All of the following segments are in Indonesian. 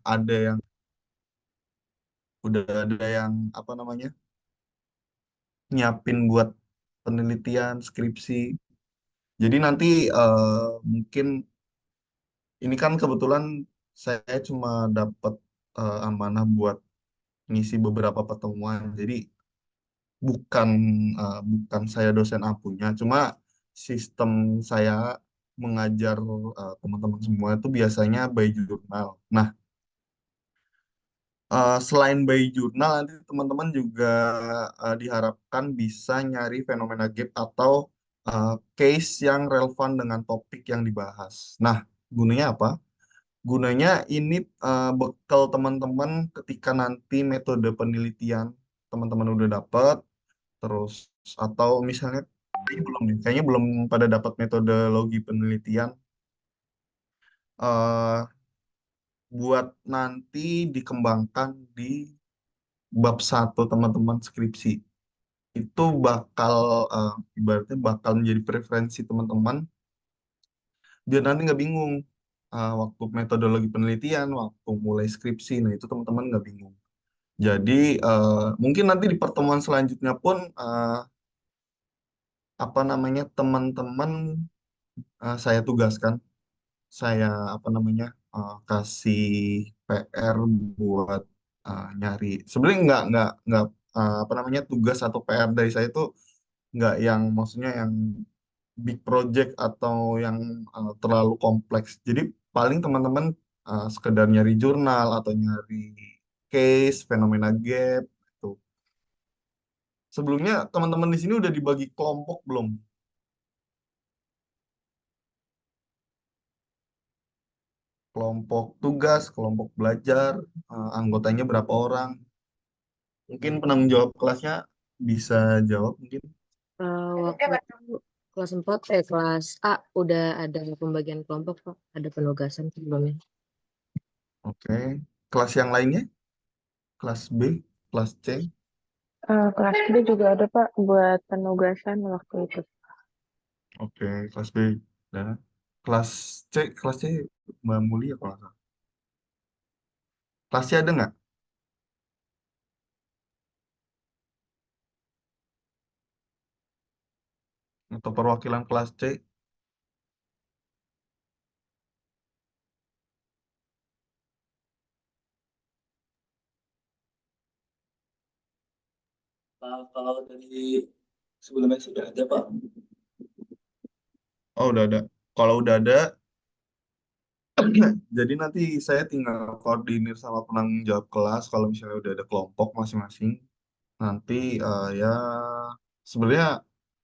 ada yang udah ada yang apa namanya nyiapin buat penelitian skripsi. Jadi nanti mungkin ini kan kebetulan saya cuma dapat amanah buat ngisi beberapa pertemuan. Jadi bukan bukan saya dosen ampunya, cuma sistem saya mengajar teman-teman semua itu biasanya by jurnal. Nah, selain by jurnal, nanti teman-teman juga diharapkan bisa nyari fenomena gap atau case yang relevan dengan topik yang dibahas. Nah, gunanya apa? Gunanya ini bekal teman-teman ketika nanti metode penelitian teman-teman udah dapat, terus atau misalnya kayaknya belum pada dapat metodologi penelitian eh buat nanti dikembangkan di bab satu teman-teman skripsi. Itu bakal ibaratnya bakal menjadi preferensi teman-teman biar nanti nggak bingung waktu metodologi penelitian, waktu mulai skripsi. Nah, itu teman-teman nggak bingung. Jadi mungkin nanti di pertemuan selanjutnya pun apa namanya teman-teman saya tugaskan, saya apa namanya kasih PR buat nyari. Sebenarnya nggak apa namanya tugas atau PR dari saya itu nggak yang maksudnya yang big project atau yang terlalu kompleks. Jadi paling teman-teman sekedar nyari jurnal atau nyari case, fenomena gap itu. Sebelumnya teman-teman di sini udah dibagi kelompok belum? Kelompok tugas, kelompok belajar, anggotanya berapa orang? Mungkin penanggung jawab kelasnya bisa jawab mungkin. Waktu itu kelas 4, kelas A udah ada pembagian kelompok, Pak. Ada penugasan sebelumnya. Oke. Kelas yang lainnya? Kelas B, kelas C. Kelas B juga ada Pak buat penugasan waktu itu. Oke, kelas B. Dan kelas C Mbak Mulia kalau nggak salah. Kelas C ada nggak? Atau perwakilan kelas C? Kalau dari sebelumnya sudah ada, Pak. Oh, udah ada. Kalau udah ada, jadi nanti saya tinggal koordinir sama penanggung jawab kelas kalau misalnya udah ada kelompok masing-masing. Nanti ya sebenarnya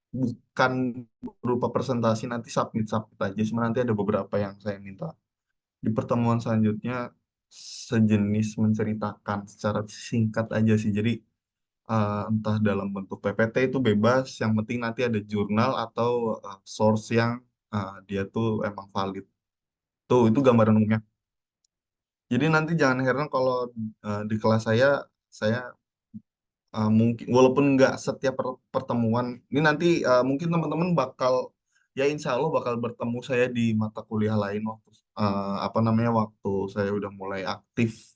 bukan berupa presentasi nanti submit aja, cuma nanti ada beberapa yang saya minta di pertemuan selanjutnya sejenis menceritakan secara singkat aja sih. Jadi entah dalam bentuk PPT itu bebas, yang penting nanti ada jurnal atau source yang dia tuh emang valid. Tuh, itu gambaran umumnya. Jadi nanti jangan heran kalau di kelas saya mungkin walaupun nggak setiap pertemuan, ini nanti mungkin teman-teman bakal ya insya Allah bakal bertemu saya di mata kuliah lain waktu apa namanya waktu saya udah mulai aktif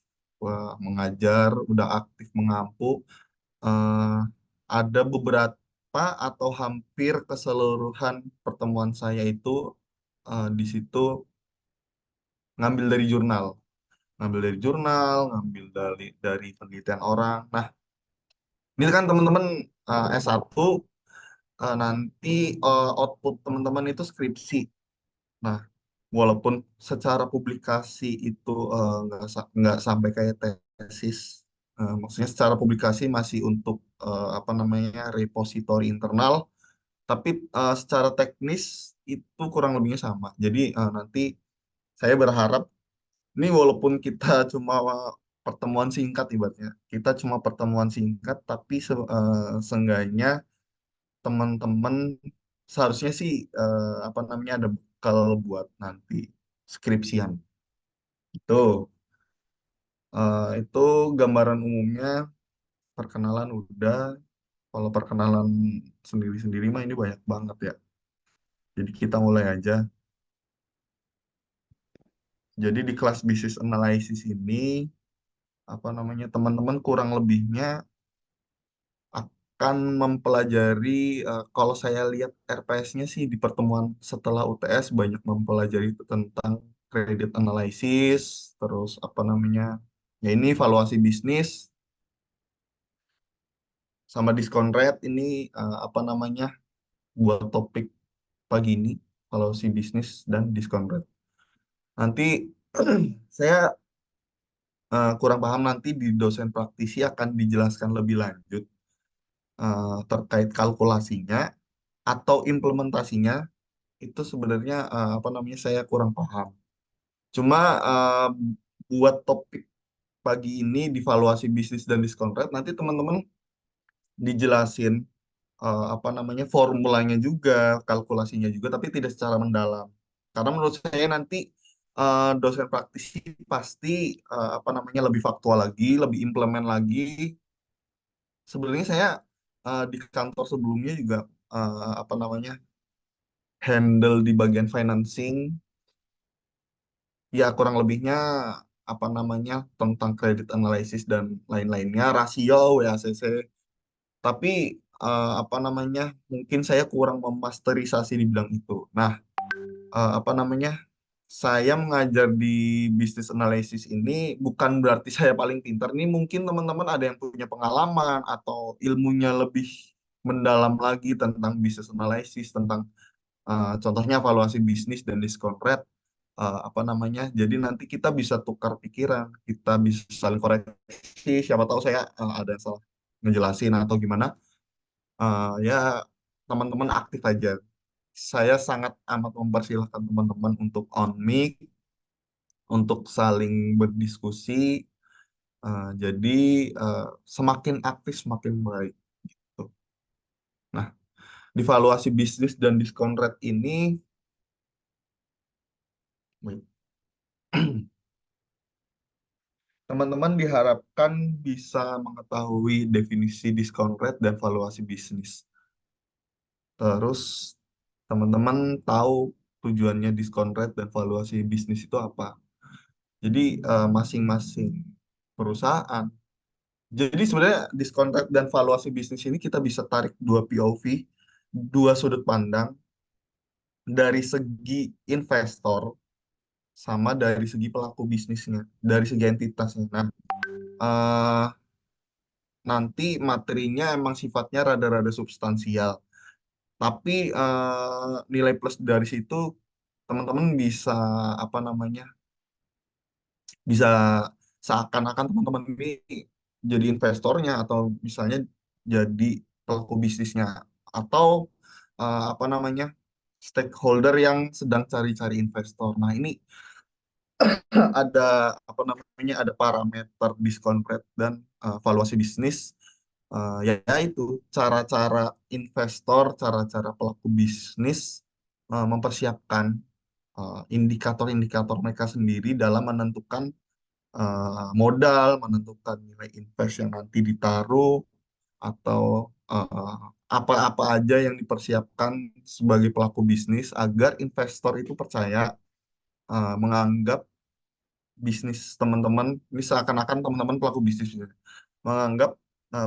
mengajar, udah aktif mengampu. eh, ada beberapa atau hampir keseluruhan pertemuan saya itu di situ ngambil dari penelitian orang. Nah, ini kan teman-teman S1 nanti output teman-teman itu skripsi. Nah, walaupun secara publikasi itu nggak sampai kayak tesis, maksudnya secara publikasi masih untuk apa namanya repositori internal, tapi secara teknis itu kurang lebihnya sama. Jadi nanti saya berharap ini walaupun kita cuma pertemuan singkat ibaratnya, kita cuma pertemuan singkat, tapi seenggaknya teman-teman seharusnya sih apa namanya ada bekal buat nanti skripsian. Itu gambaran umumnya. Perkenalan udah. Kalau perkenalan sendiri-sendiri mah ini banyak banget ya. Jadi kita mulai aja. Jadi di kelas business analysis ini apa namanya teman-teman kurang lebihnya akan mempelajari kalau saya lihat RPS-nya sih di pertemuan setelah UTS banyak mempelajari itu tentang credit analysis, terus apa namanya ya ini valuasi bisnis sama diskon rate ini apa namanya buat topik pagi ini valuasi bisnis dan diskon rate. Nanti saya kurang paham nanti di dosen praktisi akan dijelaskan lebih lanjut terkait kalkulasinya atau implementasinya itu sebenarnya apa namanya saya kurang paham. Cuma buat topik pagi ini di valuasi bisnis dan diskon rate nanti teman-teman dijelasin apa namanya formulanya juga, kalkulasinya juga, tapi tidak secara mendalam. Karena menurut saya nanti dosen praktisi pasti apa namanya lebih faktual lagi, lebih implement lagi. Sebenarnya saya di kantor sebelumnya juga apa namanya handle di bagian financing, ya kurang lebihnya apa namanya tentang credit analysis dan lain-lainnya, rasio, WACC. Tapi apa namanya mungkin saya kurang memasterisasi di bidang itu. Nah, apa namanya saya mengajar di business analysis ini bukan berarti saya paling pintar. Nih mungkin teman-teman ada yang punya pengalaman atau ilmunya lebih mendalam lagi tentang business analysis, tentang contohnya valuasi bisnis dan discount rate, apa namanya. Jadi nanti kita bisa tukar pikiran, kita bisa saling koreksi. Siapa tahu saya ada yang salah ngejelasin atau gimana. Ya teman-teman aktif aja. Saya sangat amat mempersilahkan teman-teman untuk on mic, untuk saling berdiskusi. Jadi semakin aktif semakin baik. Tuh. Nah, di valuasi bisnis dan diskon rate ini, wait, teman-teman diharapkan bisa mengetahui definisi diskon rate dan valuasi bisnis. Terus teman-teman tahu tujuannya diskon rate dan valuasi bisnis itu apa. Jadi masing-masing perusahaan. Jadi sebenarnya diskon rate dan valuasi bisnis ini kita bisa tarik dua POV, dua sudut pandang dari segi investor sama dari segi pelaku bisnisnya, dari segi entitasnya. Nah, eh, nanti materinya emang sifatnya rada-rada substansial, tapi nilai plus dari situ teman-teman bisa apa namanya bisa seakan-akan teman-teman ini jadi investornya atau misalnya jadi pelaku bisnisnya atau apa namanya stakeholder yang sedang cari-cari investor. Nah, ini ada apa namanya ada parameter diskon rate dan valuasi bisnis. Yaitu cara-cara investor, cara-cara pelaku bisnis mempersiapkan indikator-indikator mereka sendiri dalam menentukan modal, menentukan nilai invest yang nanti ditaruh, atau apa-apa aja yang dipersiapkan sebagai pelaku bisnis agar investor itu percaya, menganggap bisnis teman-teman, ini seakan-akan teman-teman pelaku bisnis, gitu. Menganggap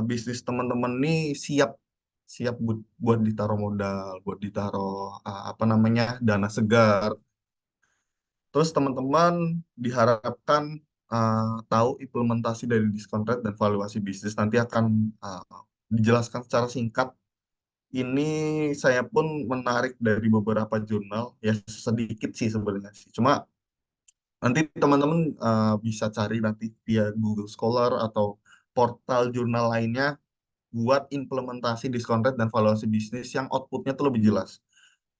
bisnis teman-teman ini siap siap buat ditaruh modal, buat ditaruh apa namanya dana segar. Terus teman-teman diharapkan tahu implementasi dari diskon rate dan valuasi bisnis nanti akan dijelaskan secara singkat. Ini saya pun menarik dari beberapa jurnal, ya sedikit sih sebenarnya sih. Cuma nanti teman-teman bisa cari nanti via Google Scholar atau portal jurnal lainnya buat implementasi diskon rate dan valuasi bisnis yang outputnya tuh lebih jelas.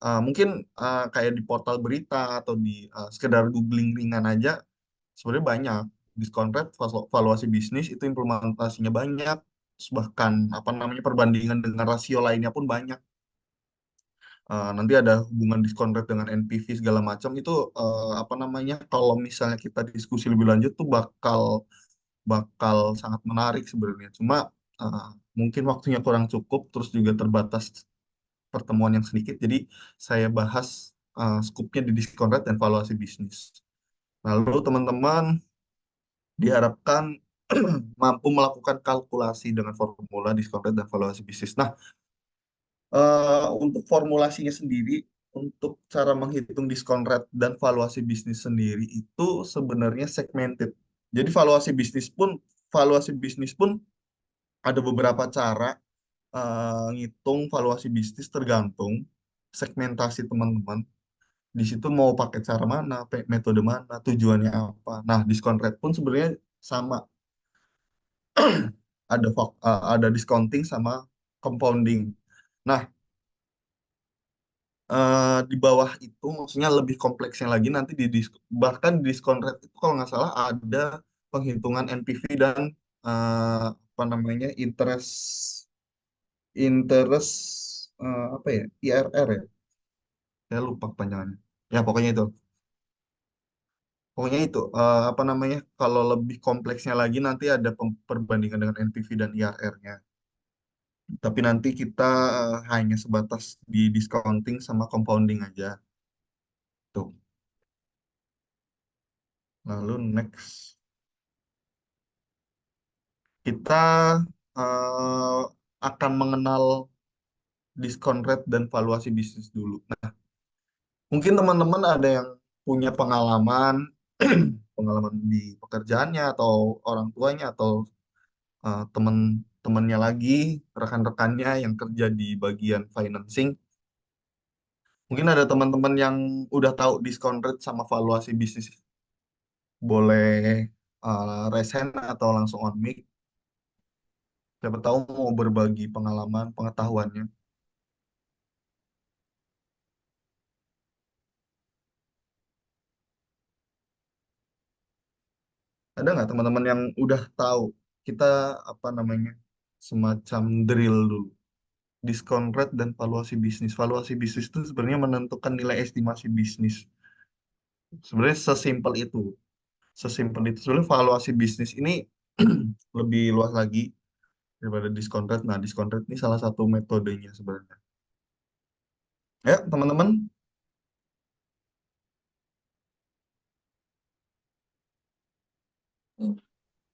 Mungkin kayak di portal berita atau di sekedar googling ringan aja sebenarnya banyak diskon rate valuasi bisnis itu implementasinya banyak. Terus bahkan apa namanya perbandingan dengan rasio lainnya pun banyak. Nanti ada hubungan diskon rate dengan NPV segala macam itu apa namanya kalau misalnya kita diskusi lebih lanjut tuh bakal bakal sangat menarik sebenarnya. Cuma uh, mungkin waktunya kurang cukup terus juga terbatas pertemuan yang sedikit. Jadi saya bahas skupnya di diskon rate dan valuasi bisnis. Lalu teman-teman diharapkan mampu melakukan kalkulasi dengan formula diskon rate dan valuasi bisnis. Nah, untuk formulasinya sendiri, untuk cara menghitung diskon rate dan valuasi bisnis sendiri itu sebenarnya segmented. Jadi valuasi bisnis pun ada beberapa cara ngitung valuasi bisnis tergantung segmentasi teman-teman. Di situ mau pakai cara mana, metode mana, tujuannya apa. Nah, diskon rate pun sebenarnya sama, ada discounting sama compounding. Nah, di bawah itu maksudnya lebih kompleksnya lagi nanti bahkan di diskon rate itu kalau nggak salah ada penghitungan NPV dan apa namanya interest interest apa ya, IRR ya, saya lupa panjangannya. Ya pokoknya itu apa namanya, kalau lebih kompleksnya lagi nanti ada perbandingan dengan NPV dan IRR-nya. Tapi nanti kita hanya sebatas di discounting sama compounding aja. Tuh. Lalu next kita eh, akan mengenal discount rate dan valuasi bisnis dulu. Nah, mungkin teman-teman ada yang punya pengalaman pengalaman di pekerjaannya atau orang tuanya atau teman-temannya lagi, rekan-rekannya yang kerja di bagian financing. Mungkin ada teman-teman yang udah tahu discount rate sama valuasi bisnis. Boleh raise hand atau langsung on mic. Siapa tahu mau berbagi pengalaman, pengetahuannya. Ada nggak teman-teman yang udah tahu kita apa namanya semacam drill dulu discount rate dan valuasi bisnis. Valuasi bisnis itu sebenarnya menentukan nilai estimasi bisnis. Sebenarnya sesimpel itu sebenarnya valuasi bisnis ini lebih luas lagi daripada discount rate. Nah, discount rate ini salah satu metodenya sebenarnya. Ya, teman-teman.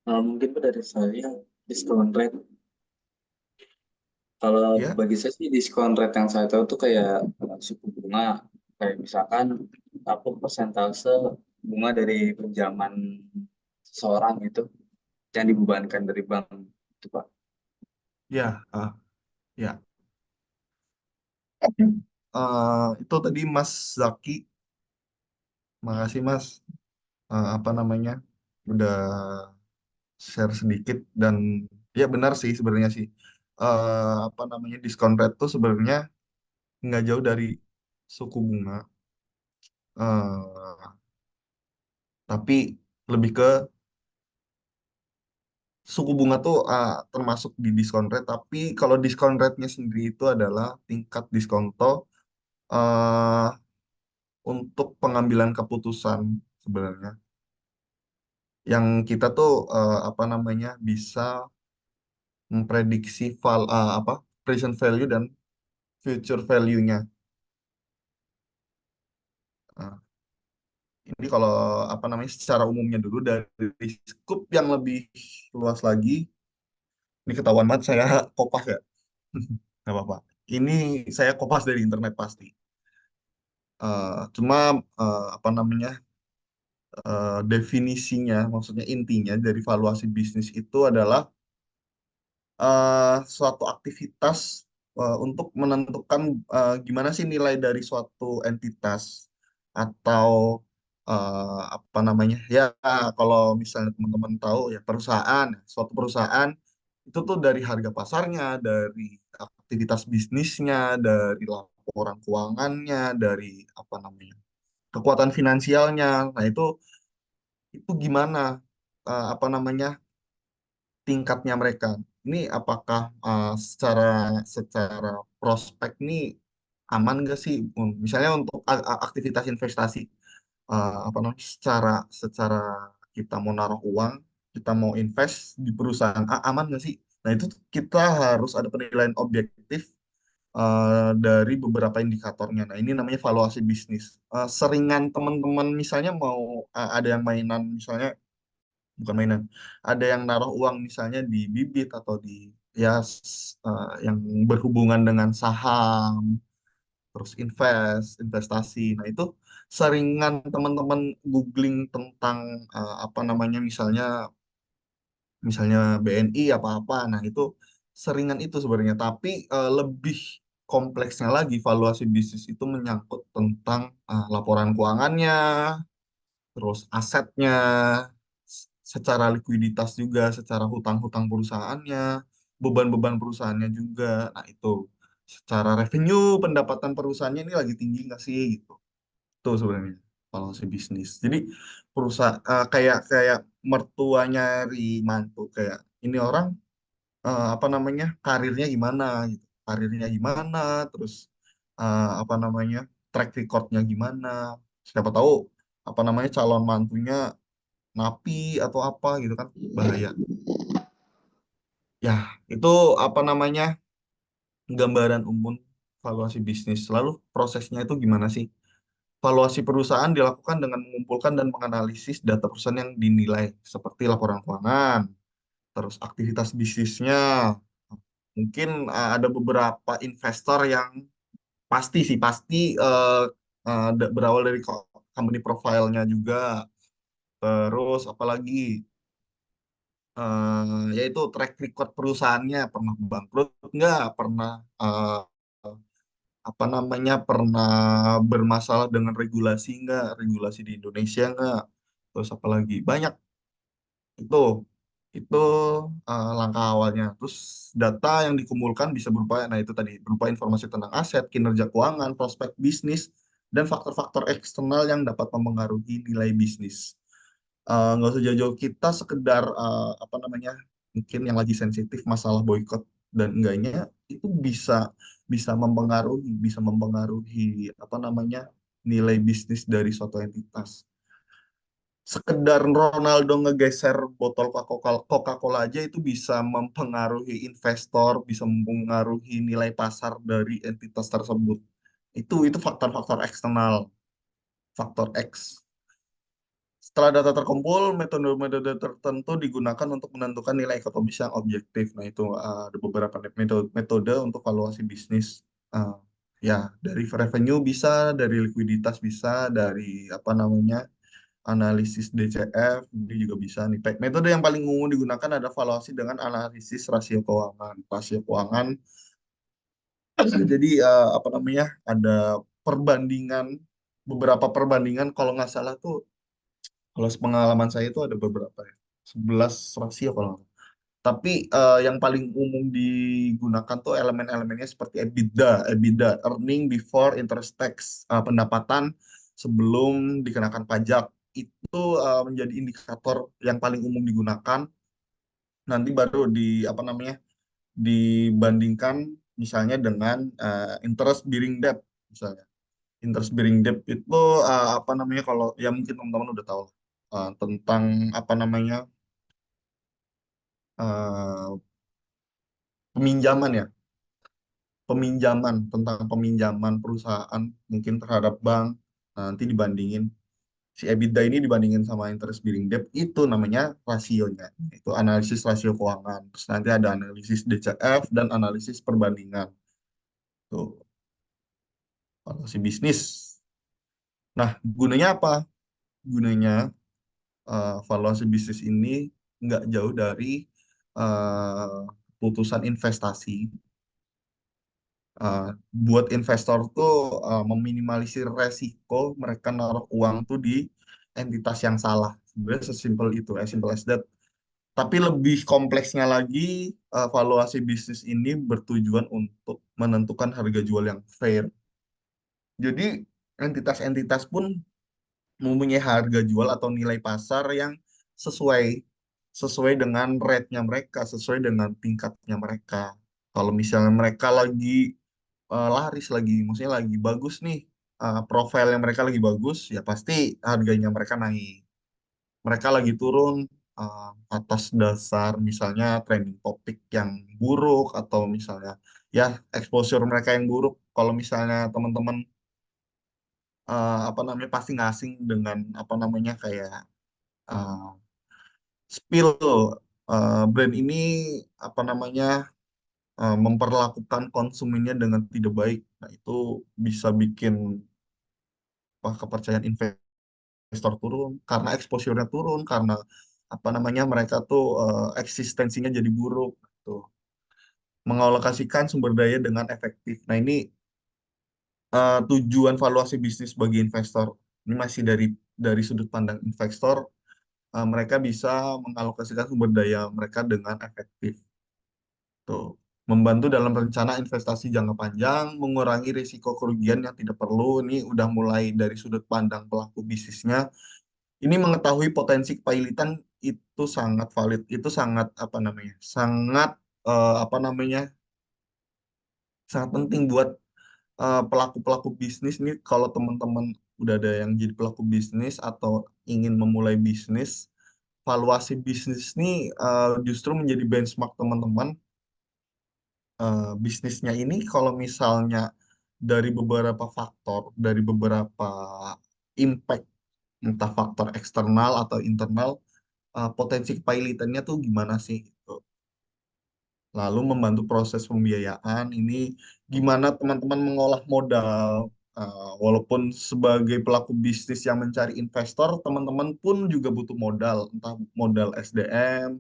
Mungkin dari saya diskon rate. Kalau Ya, bagi saya sih diskon rate yang saya tahu tuh kayak suku bunga, kayak misalkan apa persentase bunga dari pinjaman seseorang itu yang dibebankan dari bank itu Pak. ya, ya. Itu tadi Mas Zaki. Makasih Mas. Apa namanya? Udah share sedikit dan ya benar sih sebenarnya sih. Apa namanya discount rate tuh sebenarnya nggak jauh dari suku bunga. eh tapi lebih ke suku bunga tuh termasuk di discount rate. Tapi kalau discount rate-nya sendiri itu adalah tingkat diskonto eh untuk pengambilan keputusan sebenarnya. Yang kita tuh apa namanya bisa memprediksi present value dan future value-nya. Nah, ini kalau apa namanya secara umumnya dulu dari scoop yang lebih luas lagi. Ini ketahuan banget saya kopas ya. Nggak apa-apa. Ini saya kopas dari internet pasti. Cuma apa namanya definisinya, maksudnya intinya dari valuasi bisnis itu adalah suatu aktivitas untuk menentukan gimana sih nilai dari suatu entitas atau apa namanya ya, kalau misalnya teman-teman tahu ya perusahaan, suatu perusahaan itu tuh dari harga pasarnya, dari aktivitas bisnisnya, dari laporan keuangannya, dari apa namanya kekuatan finansialnya. Nah itu gimana apa namanya tingkatnya mereka. Ini apakah secara secara prospek ini aman nggak sih? Misalnya untuk aktivitas investasi, apa namanya? Secara kita mau naruh uang, kita mau invest di perusahaan A, aman nggak sih? Nah itu kita harus ada penilaian objektif dari beberapa indikatornya. Nah, ini namanya valuasi bisnis. Seringan teman-teman misalnya mau ada yang mainan misalnya, bukan mainan, ada yang naruh uang misalnya di bibit atau di ya yang berhubungan dengan saham, terus investasi. Nah, itu seringan teman-teman googling tentang apa namanya misalnya BNI apa-apa. Nah, itu seringan itu sebenarnya, tapi lebih kompleksnya lagi valuasi bisnis itu menyangkut tentang laporan keuangannya, terus asetnya, secara likuiditas juga, secara hutang-hutang perusahaannya, beban-beban perusahaannya juga. Nah, itu secara revenue pendapatan perusahaannya ini lagi tinggi nggak sih gitu. Itu sebenarnya valuasi bisnis. Jadi perusahaan kayak kayak mertua nyari mantu, kayak ini orang apa namanya karirnya gimana gitu, karirnya gimana, terus apa namanya track recordnya gimana. Siapa tahu apa namanya calon mantunya napi atau apa gitu kan, bahaya. Ya, itu apa namanya gambaran umum valuasi bisnis. Lalu prosesnya itu gimana sih? Valuasi perusahaan dilakukan dengan mengumpulkan dan menganalisis data perusahaan yang dinilai, seperti laporan keuangan, terus aktivitas bisnisnya. Mungkin ada beberapa investor yang pasti berawal dari company profile-nya juga. Terus apalagi yaitu track record perusahaannya, pernah bangkrut nggak, pernah apa namanya pernah bermasalah dengan regulasi nggak, regulasi di Indonesia nggak, terus apalagi banyak. Itu itu langkah awalnya. Terus data yang dikumpulkan bisa berupa, nah itu tadi, berupa informasi tentang aset, kinerja keuangan, prospek bisnis, dan faktor-faktor eksternal yang dapat mempengaruhi nilai bisnis. Nggak usah jauh-jauh, kita sekedar apa namanya mungkin yang lagi sensitif masalah boykot dan enggaknya, itu bisa mempengaruhi apa namanya nilai bisnis dari suatu entitas. Sekedar Ronaldo ngegeser botol Coca-Cola aja itu bisa mempengaruhi investor, bisa mempengaruhi nilai pasar dari entitas tersebut. Itu faktor-faktor eksternal, faktor X. Setelah data terkumpul, metode-metode tertentu digunakan untuk menentukan nilai ekonomis yang objektif. Nah, itu ada beberapa metode untuk valuasi bisnis. Uh, ya, dari revenue bisa, dari likuiditas bisa, dari apa namanya analisis DCF ini juga bisa nih. Metode yang paling umum digunakan ada valuasi dengan analisis rasio keuangan. Rasio keuangan, jadi apa namanya ada perbandingan, beberapa perbandingan, kalau nggak salah tuh, kalau pengalaman saya itu ada beberapa ya, 11 rasio kalau nggak salah. Tapi yang paling umum digunakan tuh elemen-elemennya seperti EBITDA, earning before interest tax, pendapatan sebelum dikenakan pajak. Itu menjadi indikator yang paling umum digunakan. Nanti baru apa namanya dibandingkan misalnya dengan interest bearing debt misalnya. Interest bearing debt itu apa namanya, kalau ya mungkin teman-teman udah tahu tentang apa namanya eh, peminjaman ya, tentang peminjaman perusahaan mungkin terhadap bank. Nah, nanti dibandingin si EBITDA ini dibandingin sama interest bearing debt, itu namanya rasionya. Itu analisis rasio keuangan. Terus nanti ada analisis DCF dan analisis perbandingan. Tuh, valuasi bisnis. Nah, gunanya apa? Gunanya valuasi bisnis ini nggak jauh dari putusan investasi. Uh, Buat investor tuh meminimalisir resiko mereka naruh uang tuh di entitas yang salah. Sebenarnya sesimpel itu, as simple as that. Tapi lebih kompleksnya lagi, valuasi bisnis ini bertujuan untuk menentukan harga jual yang fair. Jadi entitas-entitas pun mempunyai harga jual atau nilai pasar yang sesuai sesuai dengan rate-nya mereka, sesuai dengan tingkatnya mereka. Kalau misalnya mereka lagi laris, lagi maksudnya lagi bagus nih, profilnya mereka lagi bagus, ya pasti harganya mereka naik. Mereka lagi turun, atas dasar misalnya trending topik yang buruk atau misalnya ya exposure mereka yang buruk. Kalau misalnya teman-teman apa namanya pasti ngasing dengan apa namanya kayak uh, spill brand ini apa namanya memperlakukan konsumennya dengan tidak baik. Nah, itu bisa bikin kepercayaan investor turun karena exposure-nya turun karena apa namanya mereka tuh eksistensinya jadi buruk tuh. Mengalokasikan sumber daya dengan efektif. Nah, ini tujuan valuasi bisnis bagi investor. Ini masih dari sudut pandang investor, mereka bisa mengalokasikan sumber daya mereka dengan efektif. Tuh. Membantu dalam rencana investasi jangka panjang, mengurangi risiko kerugian yang tidak perlu. Ini udah mulai dari sudut pandang pelaku bisnisnya. Ini mengetahui potensi kepailitan itu sangat valid, itu sangat apa namanya, sangat apa namanya, sangat penting buat pelaku-pelaku bisnis nih. Kalau teman-teman udah ada yang jadi pelaku bisnis atau ingin memulai bisnis, valuasi bisnis nih justru menjadi benchmark teman-teman bisnisnya ini kalau misalnya dari beberapa faktor, dari beberapa impact, entah faktor eksternal atau internal, potensi kepailitannya tuh gimana sih? Gitu. Lalu membantu proses pembiayaan ini gimana teman-teman mengolah modal. Walaupun sebagai pelaku bisnis yang mencari investor, teman-teman pun juga butuh modal, entah modal SDM,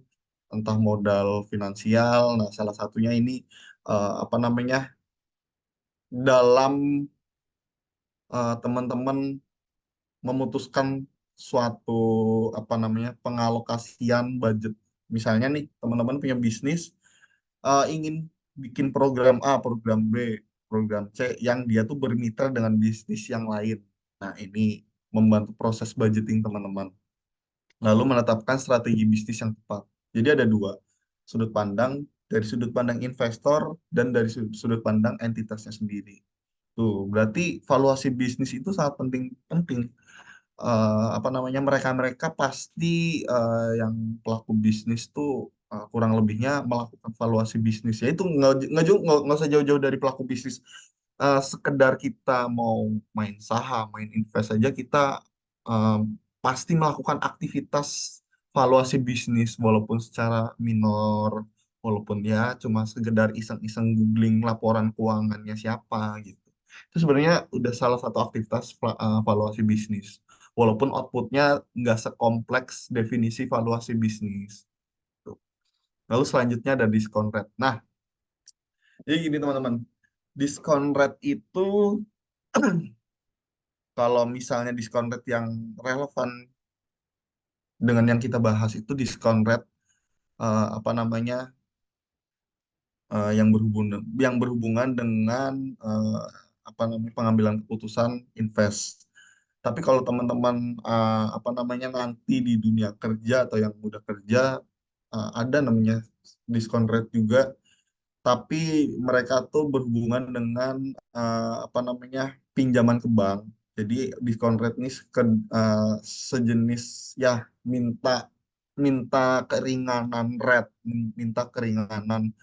entah modal finansial. Nah, salah satunya ini apa namanya dalam teman-teman memutuskan suatu apa namanya pengalokasian budget. Misalnya nih teman-teman punya bisnis ingin bikin program A, program B, program C yang dia tuh bermitra dengan bisnis yang lain. Nah, ini membantu proses budgeting teman-teman. Lalu menetapkan strategi bisnis yang tepat. Jadi ada dua sudut pandang, dari sudut pandang investor dan dari sudut pandang entitasnya sendiri. Tuh, berarti valuasi bisnis itu sangat penting. Apa namanya mereka-mereka pasti yang pelaku bisnis tuh kurang lebihnya melakukan valuasi bisnis ya itu nggak usah jauh-jauh dari pelaku bisnis. Sekedar kita mau main saham main invest saja kita eh, pasti melakukan aktivitas valuasi bisnis walaupun secara minor walaupun ya cuma sekedar iseng-iseng googling laporan keuangannya siapa gitu. Itu sebenarnya udah salah satu aktivitas valuasi bisnis walaupun outputnya nggak sekompleks definisi valuasi bisnis. Tuh. Lalu selanjutnya ada discount rate. Nah, jadi gini teman-teman, discount rate itu kalau misalnya discount rate yang relevan dengan yang kita bahas itu discount rate apa namanya yang berhubungan dengan eh, apa namanya pengambilan keputusan invest. Tapi kalau teman-teman apa namanya nanti di dunia kerja atau yang udah kerja ada namanya diskon rate juga, tapi mereka tuh berhubungan dengan apa namanya pinjaman ke bank. Jadi diskon rate ini sejenis ya minta minta keringanan rate, minta keringanan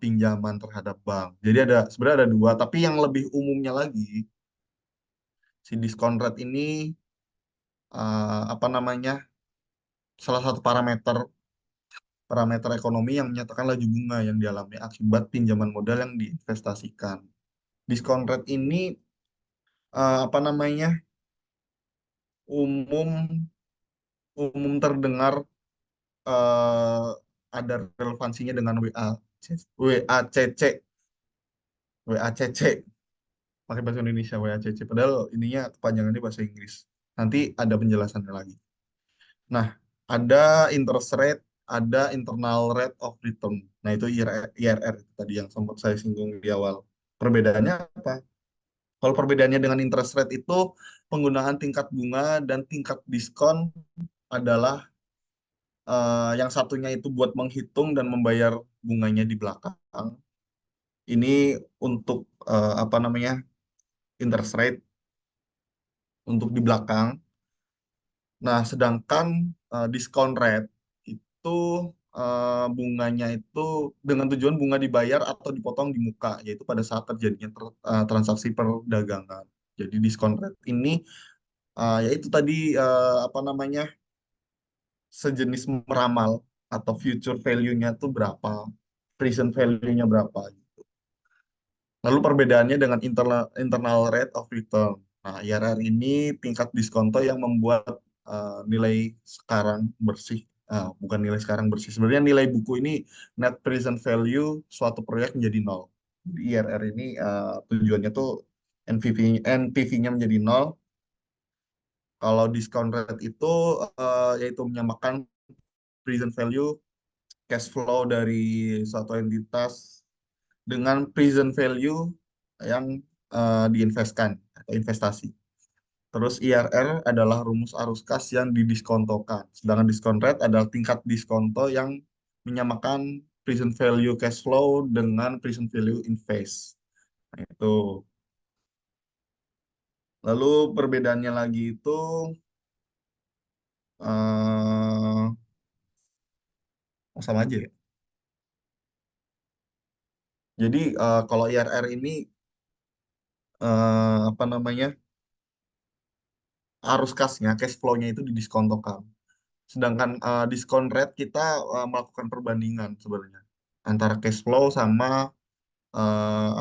pinjaman terhadap bank. Jadi sebenarnya ada dua, tapi yang lebih umumnya lagi si diskon rate ini apa namanya salah satu parameter parameter ekonomi yang menyatakan laju bunga yang dialami akibat pinjaman modal yang diinvestasikan. Diskon rate ini apa namanya umum umum terdengar eh, ada relevansinya dengan WACC WACC pakai bahasa Indonesia WACC padahal ininya kepanjangannya bahasa Inggris. Nanti ada penjelasannya lagi. Nah, ada interest rate, ada internal rate of return. Nah, itu IRR tadi yang sempat saya singgung di awal. Perbedaannya apa? Kalau perbedaannya dengan interest rate itu penggunaan tingkat bunga dan tingkat diskon adalah yang satunya itu buat menghitung dan membayar bunganya di belakang. Ini untuk apa namanya interest rate untuk di belakang. Nah, sedangkan discount rate itu bunganya itu dengan tujuan bunga dibayar atau dipotong di muka, yaitu pada saat terjadinya transaksi perdagangan. Jadi diskon rate ini yaitu tadi apa namanya sejenis meramal atau future value-nya tuh berapa, present value-nya berapa. Lalu perbedaannya dengan internal rate of return. Nah, IRR ini tingkat diskonto yang membuat nilai sekarang bersih, bukan nilai sekarang bersih. Sebenarnya nilai buku ini net present value suatu proyek menjadi nol. IRR ini tujuannya tuh NPV-nya menjadi nol. Kalau discount rate itu yaitu menyamakan present value cash flow dari suatu entitas dengan present value yang diinvestkan atau investasi. Terus IRR adalah rumus arus kas yang didiskontokan. Sedangkan discount rate adalah tingkat diskonto yang menyamakan present value cash flow dengan present value invest. Nah, itu. Lalu perbedaannya lagi itu eh, sama aja ya. Jadi kalau IRR ini apa namanya arus kasnya, cash flow-nya itu didiskontokan. Sedangkan discount rate kita melakukan perbandingan sebenarnya antara cash flow sama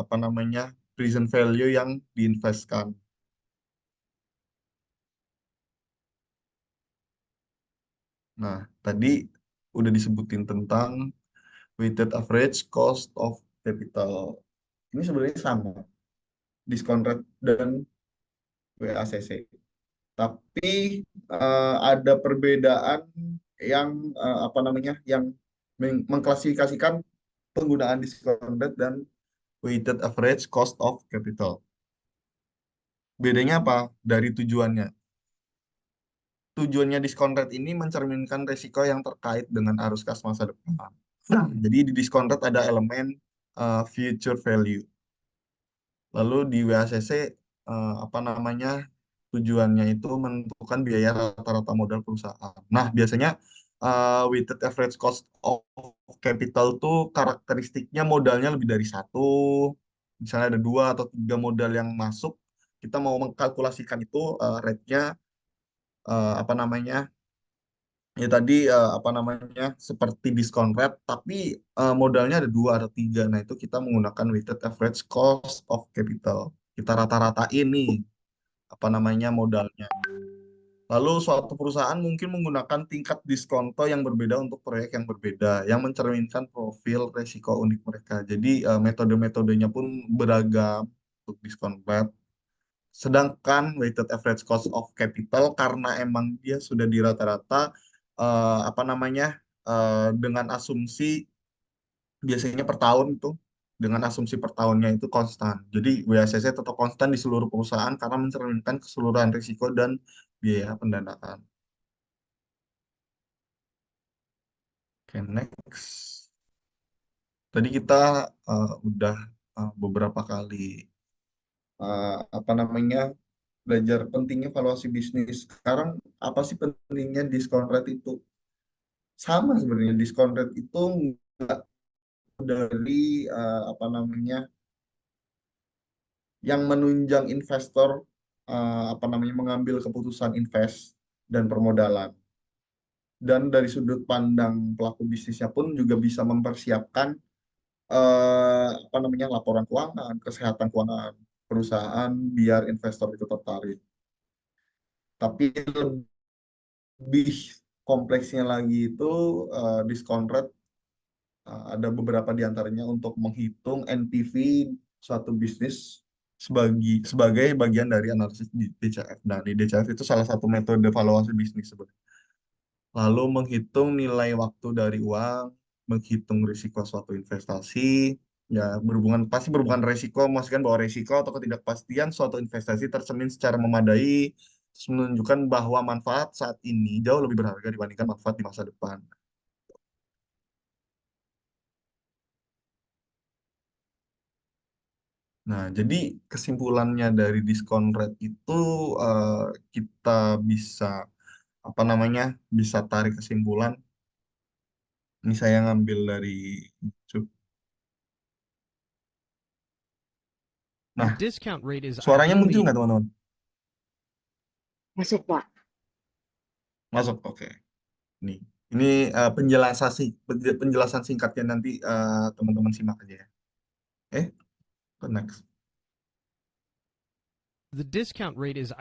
apa namanya present value yang diinvestkan. Nah, tadi udah disebutin tentang weighted average cost of capital. Ini sebenarnya sama, discount rate dan WACC. Tapi ada perbedaan yang apa namanya yang mengklasifikasikan penggunaan discount rate dan weighted average cost of capital. Bedanya apa? Dari tujuannya. Tujuannya diskon rate ini mencerminkan risiko yang terkait dengan arus kas masa depan. Jadi di diskon rate ada elemen future value. Lalu di WACC apa namanya tujuannya itu menentukan biaya rata-rata modal perusahaan. Nah, biasanya weighted average cost of capital tuh karakteristiknya modalnya lebih dari satu, misalnya ada dua atau tiga modal yang masuk, kita mau mengkalkulasikan itu rate-nya apa namanya ya tadi apa namanya seperti diskon rate, tapi modalnya ada dua atau tiga. Nah, itu kita menggunakan weighted average cost of capital. Kita rata-ratain nih apa namanya modalnya. Lalu suatu perusahaan mungkin menggunakan tingkat diskonto yang berbeda untuk proyek yang berbeda, yang mencerminkan profil resiko unik mereka. Jadi metode-metodenya pun beragam untuk diskon rate. Sedangkan weighted average cost of capital karena emang dia sudah di rata-rata apa namanya dengan asumsi biasanya per tahun itu dengan asumsi per tahunnya itu konstan. Jadi WACC tetap konstan di seluruh perusahaan karena mencerminkan keseluruhan risiko dan biaya pendanaan. Oke, next. Tadi kita udah beberapa kali apa namanya belajar pentingnya valuasi bisnis. Sekarang apa sih pentingnya diskon rate itu? Sama sebenarnya diskon rate itu nggak dari apa namanya yang menunjang investor apa namanya mengambil keputusan invest dan permodalan. Dan dari sudut pandang pelaku bisnisnya pun juga bisa mempersiapkan apa namanya laporan keuangan, kesehatan keuangan perusahaan biar investor itu tertarik. Tapi lebih kompleksnya lagi itu diskon rate ada beberapa di antaranya untuk menghitung NPV suatu bisnis sebagai bagian dari analisis di DCF. Nah, di DCF itu salah satu metode valuasi bisnis sebenarnya. Lalu menghitung nilai waktu dari uang, menghitung risiko suatu investasi, ya pasti berhubungan risiko, memastikan bahwa risiko atau ketidakpastian suatu investasi tercermin secara memadai, terus menunjukkan bahwa manfaat saat ini jauh lebih berharga dibandingkan manfaat di masa depan. Nah, jadi kesimpulannya dari diskon rate itu eh, kita bisa apa namanya bisa tarik kesimpulan Ini saya ngambil dari YouTube. The Nah, discount rate is suaranya muncul ideally nggak teman-teman? Masuk, Pak. Masuk, oke. Nih, ini penjelasan singkatnya nanti teman-teman simak aja ya. Next. the discount rate is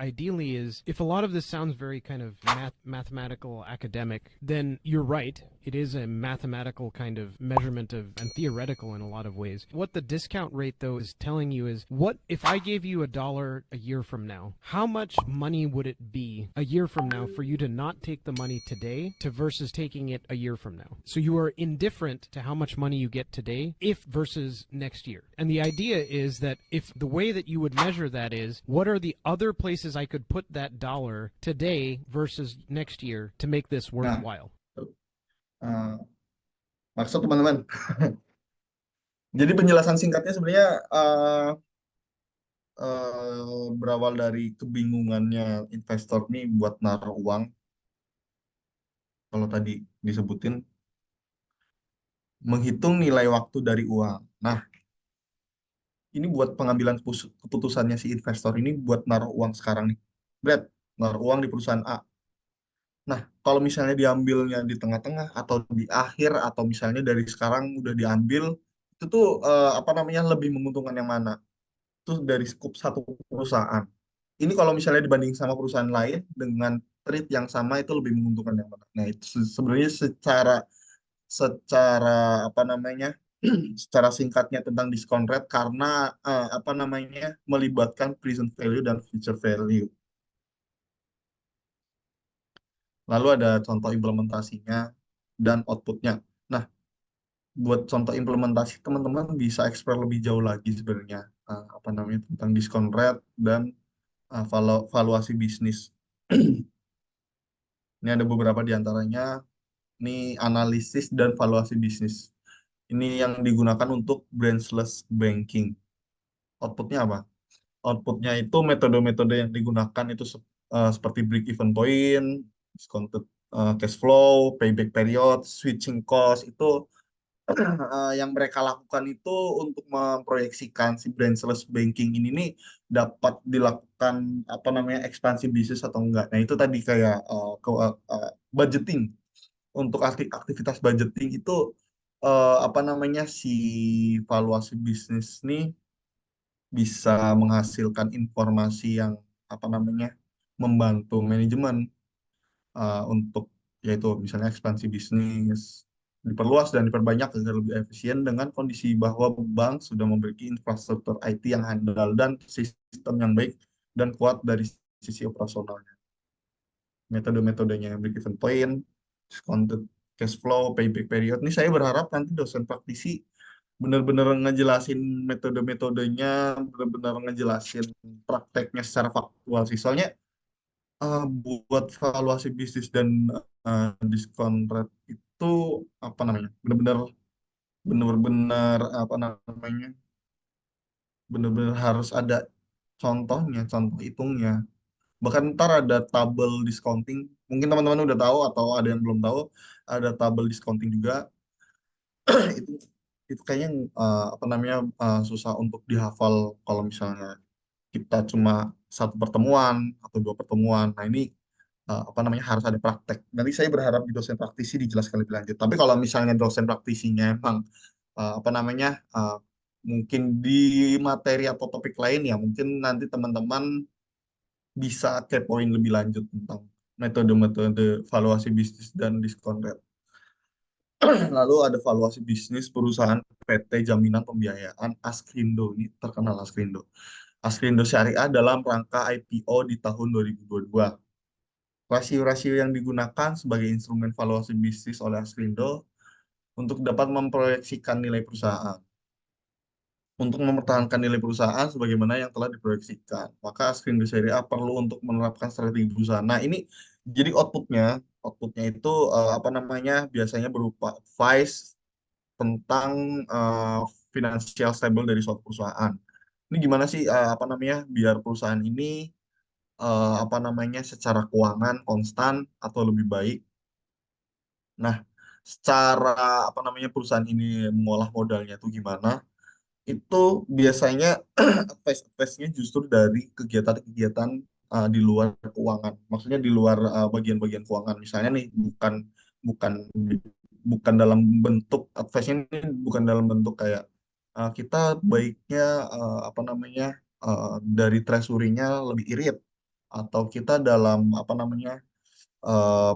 if a lot of this sounds very kind of mathematical academic, then you're right. It is a mathematical kind of measurement of and theoretical in a lot of ways. What the discount rate though is telling you is what if I gave you $1 a year from now, how much money would it be a year from now for you to not take the money today to versus taking it a year from now? So you are indifferent to how much money you get today if versus next year. And the idea is that if the way that you would measure that is what are the other places I could put that dollar today versus next year to make this Nah, worthwhile? eh, maksud teman-teman. Jadi penjelasan singkatnya sebenarnya berawal dari kebingungannya investor nih buat naruh uang. Kalau tadi disebutin menghitung nilai waktu dari uang. Nah, ini buat pengambilan keputusannya si investor ini buat naruh uang sekarang nih. Brad, naruh uang di perusahaan A. Nah, kalau misalnya diambilnya di tengah-tengah atau di akhir atau misalnya dari sekarang udah diambil, itu tuh apa namanya lebih menguntungkan yang mana? Itu dari skup satu perusahaan. Ini kalau misalnya dibanding sama perusahaan lain dengan trade yang sama itu lebih menguntungkan yang mana? Nah, itu sebenarnya secara secara apa namanya secara singkatnya tentang discount rate karena apa namanya melibatkan present value dan future value. Lalu ada contoh implementasinya dan outputnya. Nah, buat contoh implementasi teman-teman bisa explore lebih jauh lagi sebenarnya apa namanya tentang discount rate dan valuasi bisnis. Ini ada beberapa di antaranya. Ini analisis dan valuasi bisnis. Ini yang digunakan untuk branchless banking. Outputnya apa? Outputnya itu metode-metode yang digunakan itu seperti break even point, discounted cash flow, payback period, switching cost itu yang mereka lakukan itu untuk memproyeksikan si branchless banking ini nih dapat dilakukan apa namanya ekspansi bisnis atau enggak. Nah itu tadi kayak budgeting untuk aktivitas budgeting itu apa namanya si valuasi bisnis nih bisa menghasilkan informasi yang apa namanya membantu manajemen untuk yaitu misalnya ekspansi bisnis diperluas dan diperbanyak agar lebih efisien dengan kondisi bahwa bank sudah memiliki infrastruktur IT yang handal dan sistem yang baik dan kuat dari sisi operasionalnya. Metode-metodenya break even point, discounted cash flow, payback period. Ini saya berharap nanti dosen praktisi benar-benar ngejelasin metode-metodenya, benar-benar ngejelasin prakteknya secara faktual sih. Soalnya buat valuasi bisnis dan discount rate itu apa namanya? Benar-benar apa namanya? Benar-benar harus ada contohnya, contoh hitungnya. Bahkan ntar ada tabel discounting. Mungkin teman-teman udah tahu atau ada yang belum tahu, ada tabel discounting juga. itu itu kayaknya apa namanya susah untuk dihafal kalau misalnya kita cuma satu pertemuan atau dua pertemuan. Nah ini apa namanya harus ada praktek. Nanti saya berharap di dosen praktisi dijelaskan lebih lanjut. Tapi kalau misalnya dosen praktisinya emang apa namanya mungkin di materi atau topik lain ya mungkin nanti teman-teman bisa kepoin lebih lanjut tentang metode-metode valuasi bisnis dan diskon rate. Lalu ada valuasi bisnis perusahaan PT Jaminan Pembiayaan Askrindo. Ini terkenal Askrindo. Askrindo Syariah dalam rangka IPO di tahun 2022. Rasio-rasio yang digunakan sebagai instrumen valuasi bisnis oleh Askrindo untuk dapat memproyeksikan nilai perusahaan. Untuk mempertahankan nilai perusahaan sebagaimana yang telah diproyeksikan. Maka Askrindo Syariah perlu untuk menerapkan strategi perusahaan. Nah, ini jadi outputnya itu apa namanya biasanya berupa advice tentang financial stable dari suatu perusahaan. Ini gimana sih apa namanya biar perusahaan ini apa namanya secara keuangan konstan atau lebih baik. Nah, secara apa namanya perusahaan ini mengolah modalnya itu gimana, itu biasanya advice-advice-nya justru dari kegiatan-kegiatan di luar keuangan. Maksudnya di luar bagian-bagian keuangan. Misalnya nih bukan bukan dalam bentuk advice-nya ini bukan dalam bentuk kayak kita baiknya apa namanya dari treasury-nya lebih irit atau kita dalam apa namanya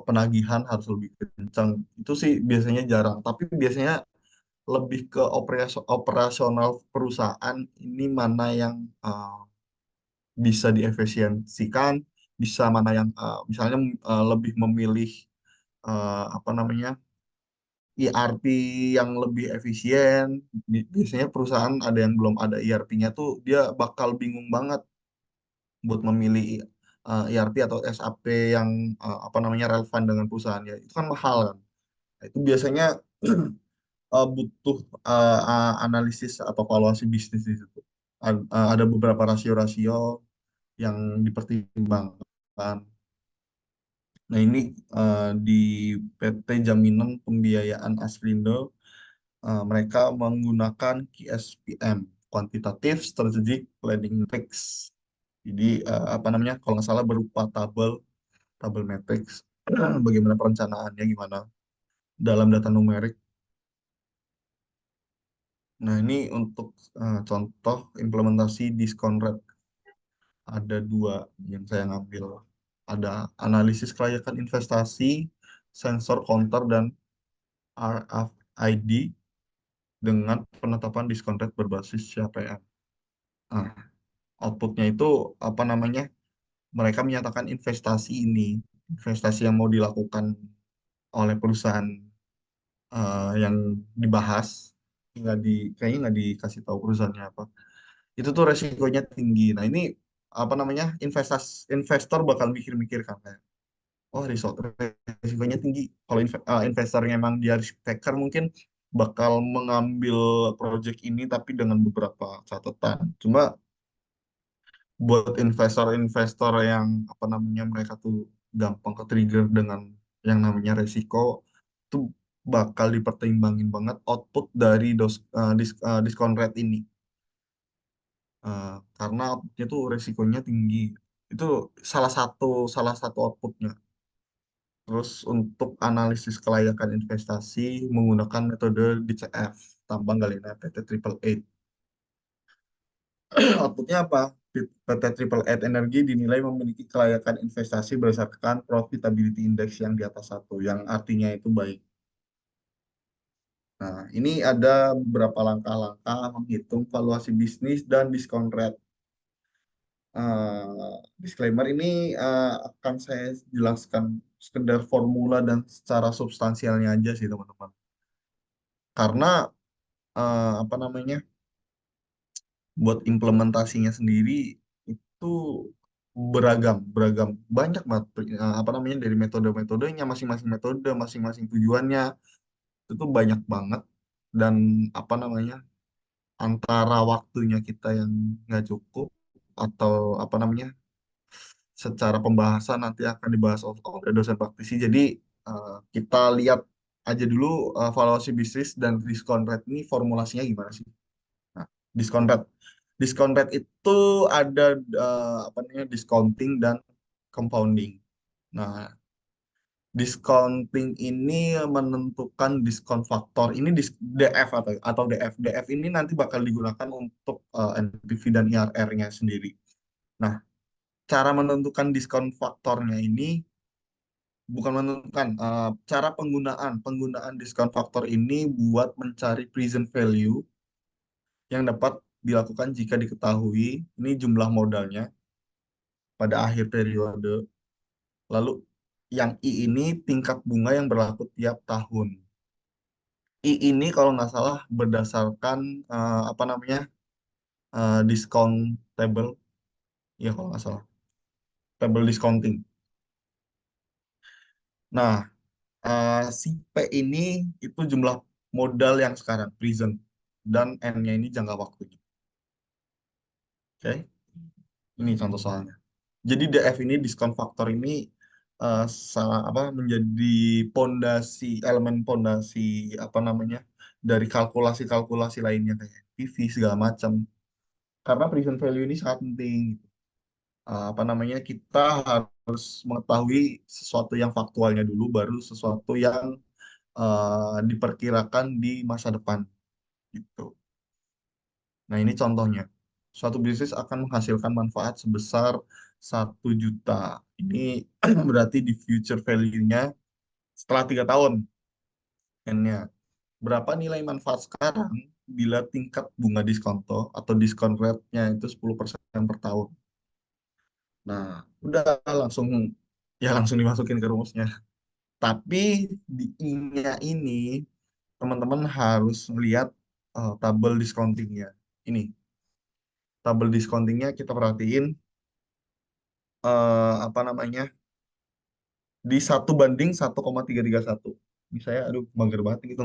penagihan harus lebih kencang. Itu sih biasanya jarang. Tapi biasanya lebih ke operasional perusahaan ini mana yang bisa diefisiensikan, bisa mana yang misalnya lebih memilih apa namanya ERP yang lebih efisien. Biasanya perusahaan ada yang belum ada ERP-nya tuh dia bakal bingung banget buat memilih ERP atau SAP yang apa namanya relevan dengan perusahaannya. Itu kan mahal kan. Nah, itu biasanya butuh analisis atau valuasi bisnis di situ. Ada beberapa rasio-rasio yang dipertimbangkan. Nah, ini di PT Jaminan Pembiayaan Asrindo, mereka menggunakan QSPM, Quantitative Strategic Planning Matrix. Jadi, apa namanya, kalau nggak salah berupa tabel matrix, bagaimana perencanaannya, gimana dalam data numerik. Nah, ini untuk contoh implementasi diskon rate. Ada dua yang saya ngambil. Ada analisis kelayakan investasi, sensor counter, dan RFID dengan penetapan diskon rate berbasis CPM. Nah, outputnya itu apa namanya? Mereka menyatakan investasi yang mau dilakukan oleh perusahaan yang dibahas, kayaknya nggak dikasih tahu perusahaannya apa. Itu tuh resikonya tinggi. Nah, ini apa namanya? Investor bakal mikir-mikir kan kayak, oh resikonya tinggi. Kalau investornya emang dia risk taker mungkin bakal mengambil project ini tapi dengan beberapa catatan. Cuma buat investor-investor yang apa namanya mereka tuh gampang ke trigger dengan yang namanya resiko itu bakal dipertimbangin banget output dari diskon rate ini. Karena outputnya tuh resikonya tinggi. Itu salah satu outputnya. Terus untuk analisis kelayakan investasi menggunakan metode DCF, tambang galena PT Triple Eight. Outputnya apa? PT Triple Eight Energy dinilai memiliki kelayakan investasi berdasarkan profitability index yang di atas satu, yang artinya itu baik. Nah, ini ada beberapa langkah-langkah menghitung valuasi bisnis dan diskon rate. Disclaimer ini akan saya jelaskan sekedar formula dan secara substansialnya aja sih teman-teman. Karena apa namanya buat implementasinya sendiri itu beragam, beragam banyak banget apa namanya dari metode-metodenya masing-masing metode, masing-masing tujuannya itu banyak banget dan apa namanya antara waktunya kita yang nggak cukup atau apa namanya secara pembahasan nanti akan dibahas oleh dosen praktisi. Jadi kita lihat aja dulu valuasi bisnis dan diskon rate ini formulasinya gimana sih? Nah, diskon rate. Diskon rate itu ada apa namanya discounting dan compounding. Nah, discounting ini menentukan diskon faktor. Ini DF atau DF. DF ini nanti bakal digunakan untuk NPV dan IRR-nya sendiri. Nah, cara menentukan diskon faktornya ini bukan menentukan cara penggunaan diskon faktor ini buat mencari present value yang dapat dilakukan jika diketahui ini jumlah modalnya pada akhir periode. Lalu yang I ini tingkat bunga yang berlaku tiap tahun. I ini kalau nggak salah berdasarkan apa namanya discount table, ya kalau nggak salah, table discounting. Nah, si P ini itu jumlah modal yang sekarang, present, dan N-nya ini jangka waktunya. Oke, ini contoh soalnya. Jadi DF ini, diskon faktor ini menjadi elemen pondasi apa namanya dari kalkulasi-kalkulasi lainnya kayak PV segala macam. Karena present value ini sangat penting. Gitu. Apa namanya kita harus mengetahui sesuatu yang faktualnya dulu, baru sesuatu yang diperkirakan di masa depan gitu. Nah, ini contohnya. Suatu bisnis akan menghasilkan manfaat sebesar 1 juta. Ini berarti di future value-nya setelah 3 tahun. N-nya. Berapa nilai manfaat sekarang bila tingkat bunga diskonto atau diskon rate-nya itu 10% per tahun. Nah, udah langsung langsung dimasukin ke rumusnya. Tapi di I-nya ini teman-teman harus melihat tabel discountingnya. Ini tabel discountingnya kita perhatiin apa namanya di 1:1,331. Ini saya aduh mager banget gitu.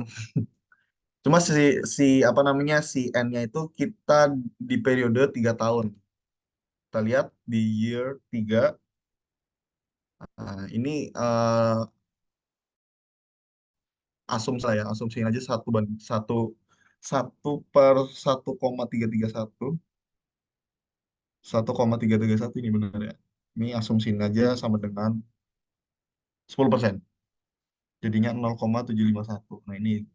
Cuma si apa namanya si N-nya itu kita di periode 3 tahun. Kita lihat di year 3. Ini asumsiin aja 1 per 1,331. 1,331 ini benar ya. Ini asumsiin aja sama dengan 10%. Jadinya 0,751. Nah, ini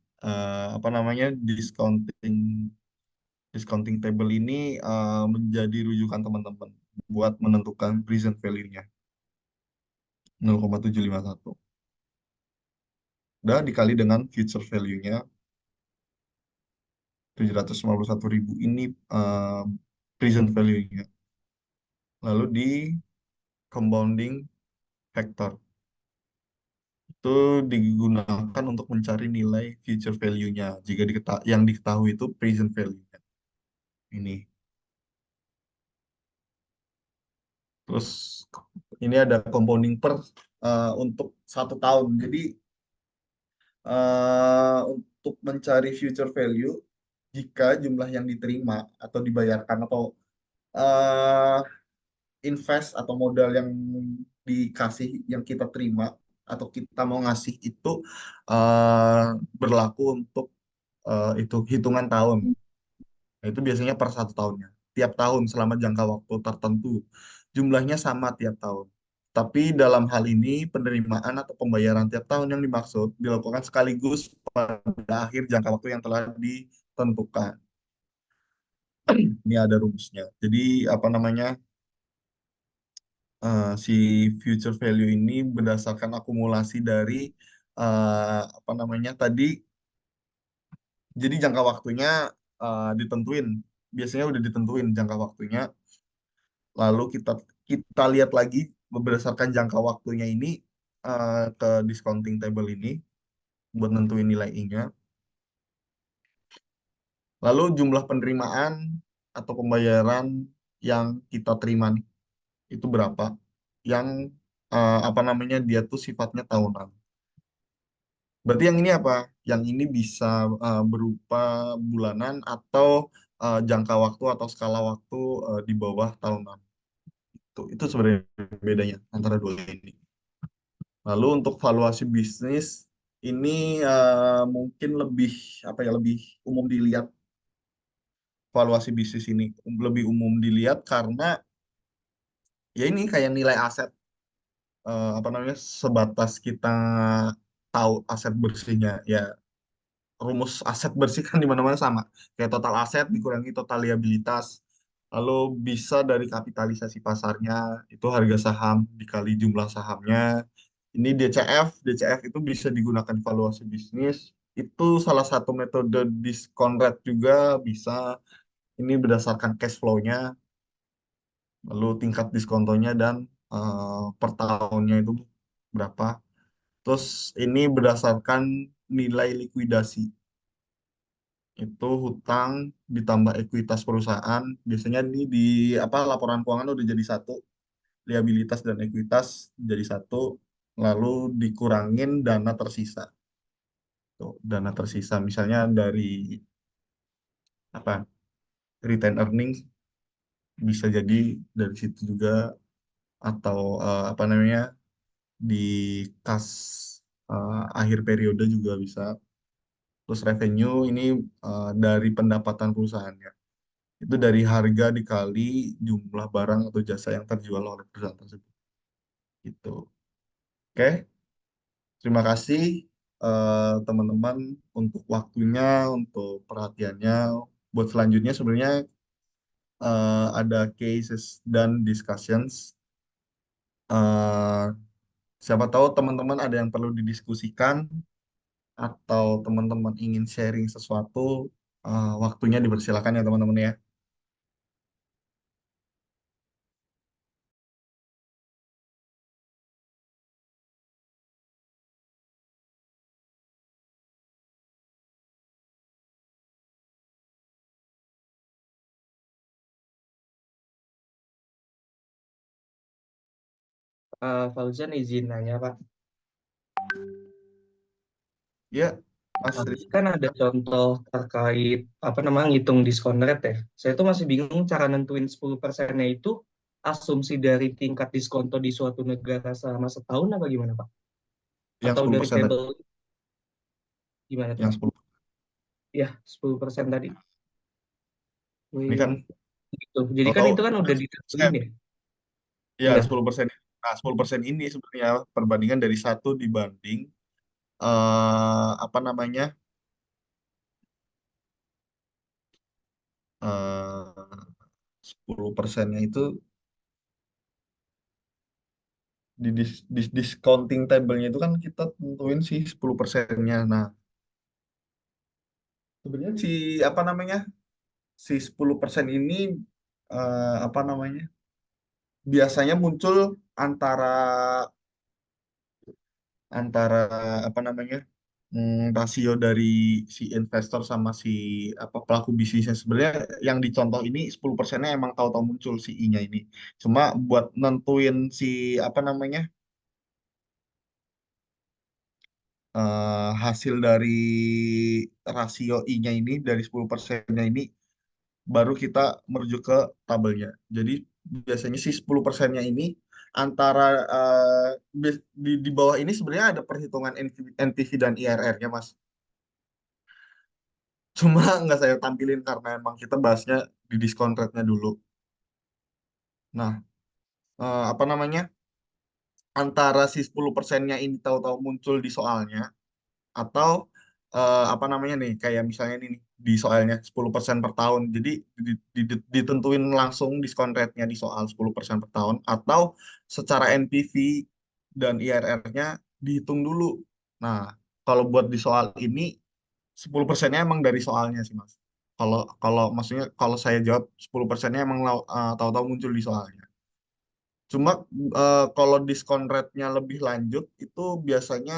apa namanya discounting table ini menjadi rujukan teman-teman buat menentukan present value-nya 0,751. Udah dikali dengan future value-nya 751.000 ini present value-nya. Lalu di compounding factor itu digunakan untuk mencari nilai future value-nya jika yang diketahui itu present value-nya. Ini. Terus ini ada compounding per untuk 1 tahun. Jadi untuk mencari future value jika jumlah yang diterima atau dibayarkan atau uh, invest atau modal yang dikasih yang kita terima atau kita mau ngasih itu berlaku untuk itu hitungan tahun. Nah, itu biasanya per 1 tahunnya. Tiap tahun selama jangka waktu tertentu. Jumlahnya sama tiap tahun. Tapi dalam hal ini penerimaan atau pembayaran tiap tahun yang dimaksud dilakukan sekaligus pada akhir jangka waktu yang telah ditentukan. Ini ada rumusnya. Jadi apa namanya si future value ini berdasarkan akumulasi dari apa namanya tadi. Jadi jangka waktunya ditentuin. Biasanya udah ditentuin jangka waktunya. Lalu kita lihat lagi berdasarkan jangka waktunya ini ke discounting table ini buat nentuin nilai I-nya. Lalu jumlah penerimaan atau pembayaran yang kita terima nih itu berapa? Yang apa namanya dia tuh sifatnya tahunan. Berarti yang ini apa? Yang ini bisa berupa bulanan atau jangka waktu atau skala waktu di bawah tahunan. Itu sebenarnya bedanya antara dua ini. Lalu untuk valuasi bisnis ini mungkin lebih apa ya lebih umum dilihat valuasi bisnis ini lebih umum dilihat karena ya ini kayak nilai aset apa namanya sebatas kita tahu aset bersihnya ya rumus aset bersih kan di mana-mana sama kayak total aset dikurangi total liabilitas lalu bisa dari kapitalisasi pasarnya itu harga saham dikali jumlah sahamnya ini DCF itu bisa digunakan valuasi bisnis itu salah satu metode discount rate juga bisa ini berdasarkan cash flow-nya lalu tingkat diskontonya dan per tahunnya itu berapa terus ini berdasarkan nilai likuidasi itu hutang ditambah ekuitas perusahaan biasanya ini di apa laporan keuangan udah jadi satu liabilitas dan ekuitas jadi satu lalu dikurangin dana tersisa tuh dana tersisa misalnya dari apa retain earnings bisa jadi dari situ juga atau apa namanya di kas akhir periode juga bisa. Terus revenue ini dari pendapatan perusahaannya. Itu dari harga dikali jumlah barang atau jasa yang terjual oleh perusahaan tersebut. Gitu. Oke, terima kasih teman-teman untuk waktunya, untuk perhatiannya. Buat selanjutnya sebenarnya ada cases dan discussions. Eh, Siapa tahu teman-teman ada yang perlu didiskusikan atau teman-teman ingin sharing sesuatu, waktunya dipersilakan ya teman-teman ya. Fauzan izin nanya Pak. Ya, Mas Tadi Rizky. kan ada contoh terkait apa namanya ngitung diskon rate ya. Saya tuh masih bingung cara nentuin 10%-nya itu asumsi dari tingkat diskonto di suatu negara selama setahun apa gimana Pak? Yang Atau dari 10% tadi. table gimana tuh Yang Pak? 10. Ya, 10% tadi. Ini Wih, kan gitu. Jadi kan atau itu kan udah ditentuin 10%. ya. Ya, Iya. 10%. Nah, 10% ini sebenarnya perbandingan dari satu dibanding apa namanya? 10%-nya itu di discounting table-nya itu kan kita tentuin sih 10%-nya. Nah, sebenarnya si apa namanya? Si 10% ini apa namanya? Biasanya muncul antara antara apa namanya? Rasio dari si investor sama si apa pelaku bisnisnya. Sebenarnya yang dicontoh ini 10%-nya emang tahu-tahu muncul si I-nya ini. Cuma buat nentuin si apa namanya? Hasil dari rasio I-nya ini dari 10%-nya ini baru kita merujuk ke tabelnya. Jadi biasanya sih 10%-nya ini antara di bawah ini sebenarnya ada perhitungan NPV dan IRR-nya, Mas. Cuma nggak saya tampilin karena emang kita bahasnya di diskon rate-nya dulu. Nah, apa namanya? Antara si 10%-nya ini tahu-tahu muncul di soalnya, atau apa namanya nih kayak misalnya ini nih, di soalnya 10% per tahun jadi ditentuin langsung diskon rate-nya di soal 10% per tahun atau secara NPV dan IRR-nya dihitung dulu. Nah, kalau buat di soal ini 10%-nya emang dari soalnya sih Mas. Kalau kalau maksudnya kalau saya jawab 10%-nya emang tahu-tahu muncul di soalnya. Cuma kalau diskon rate-nya lebih lanjut itu biasanya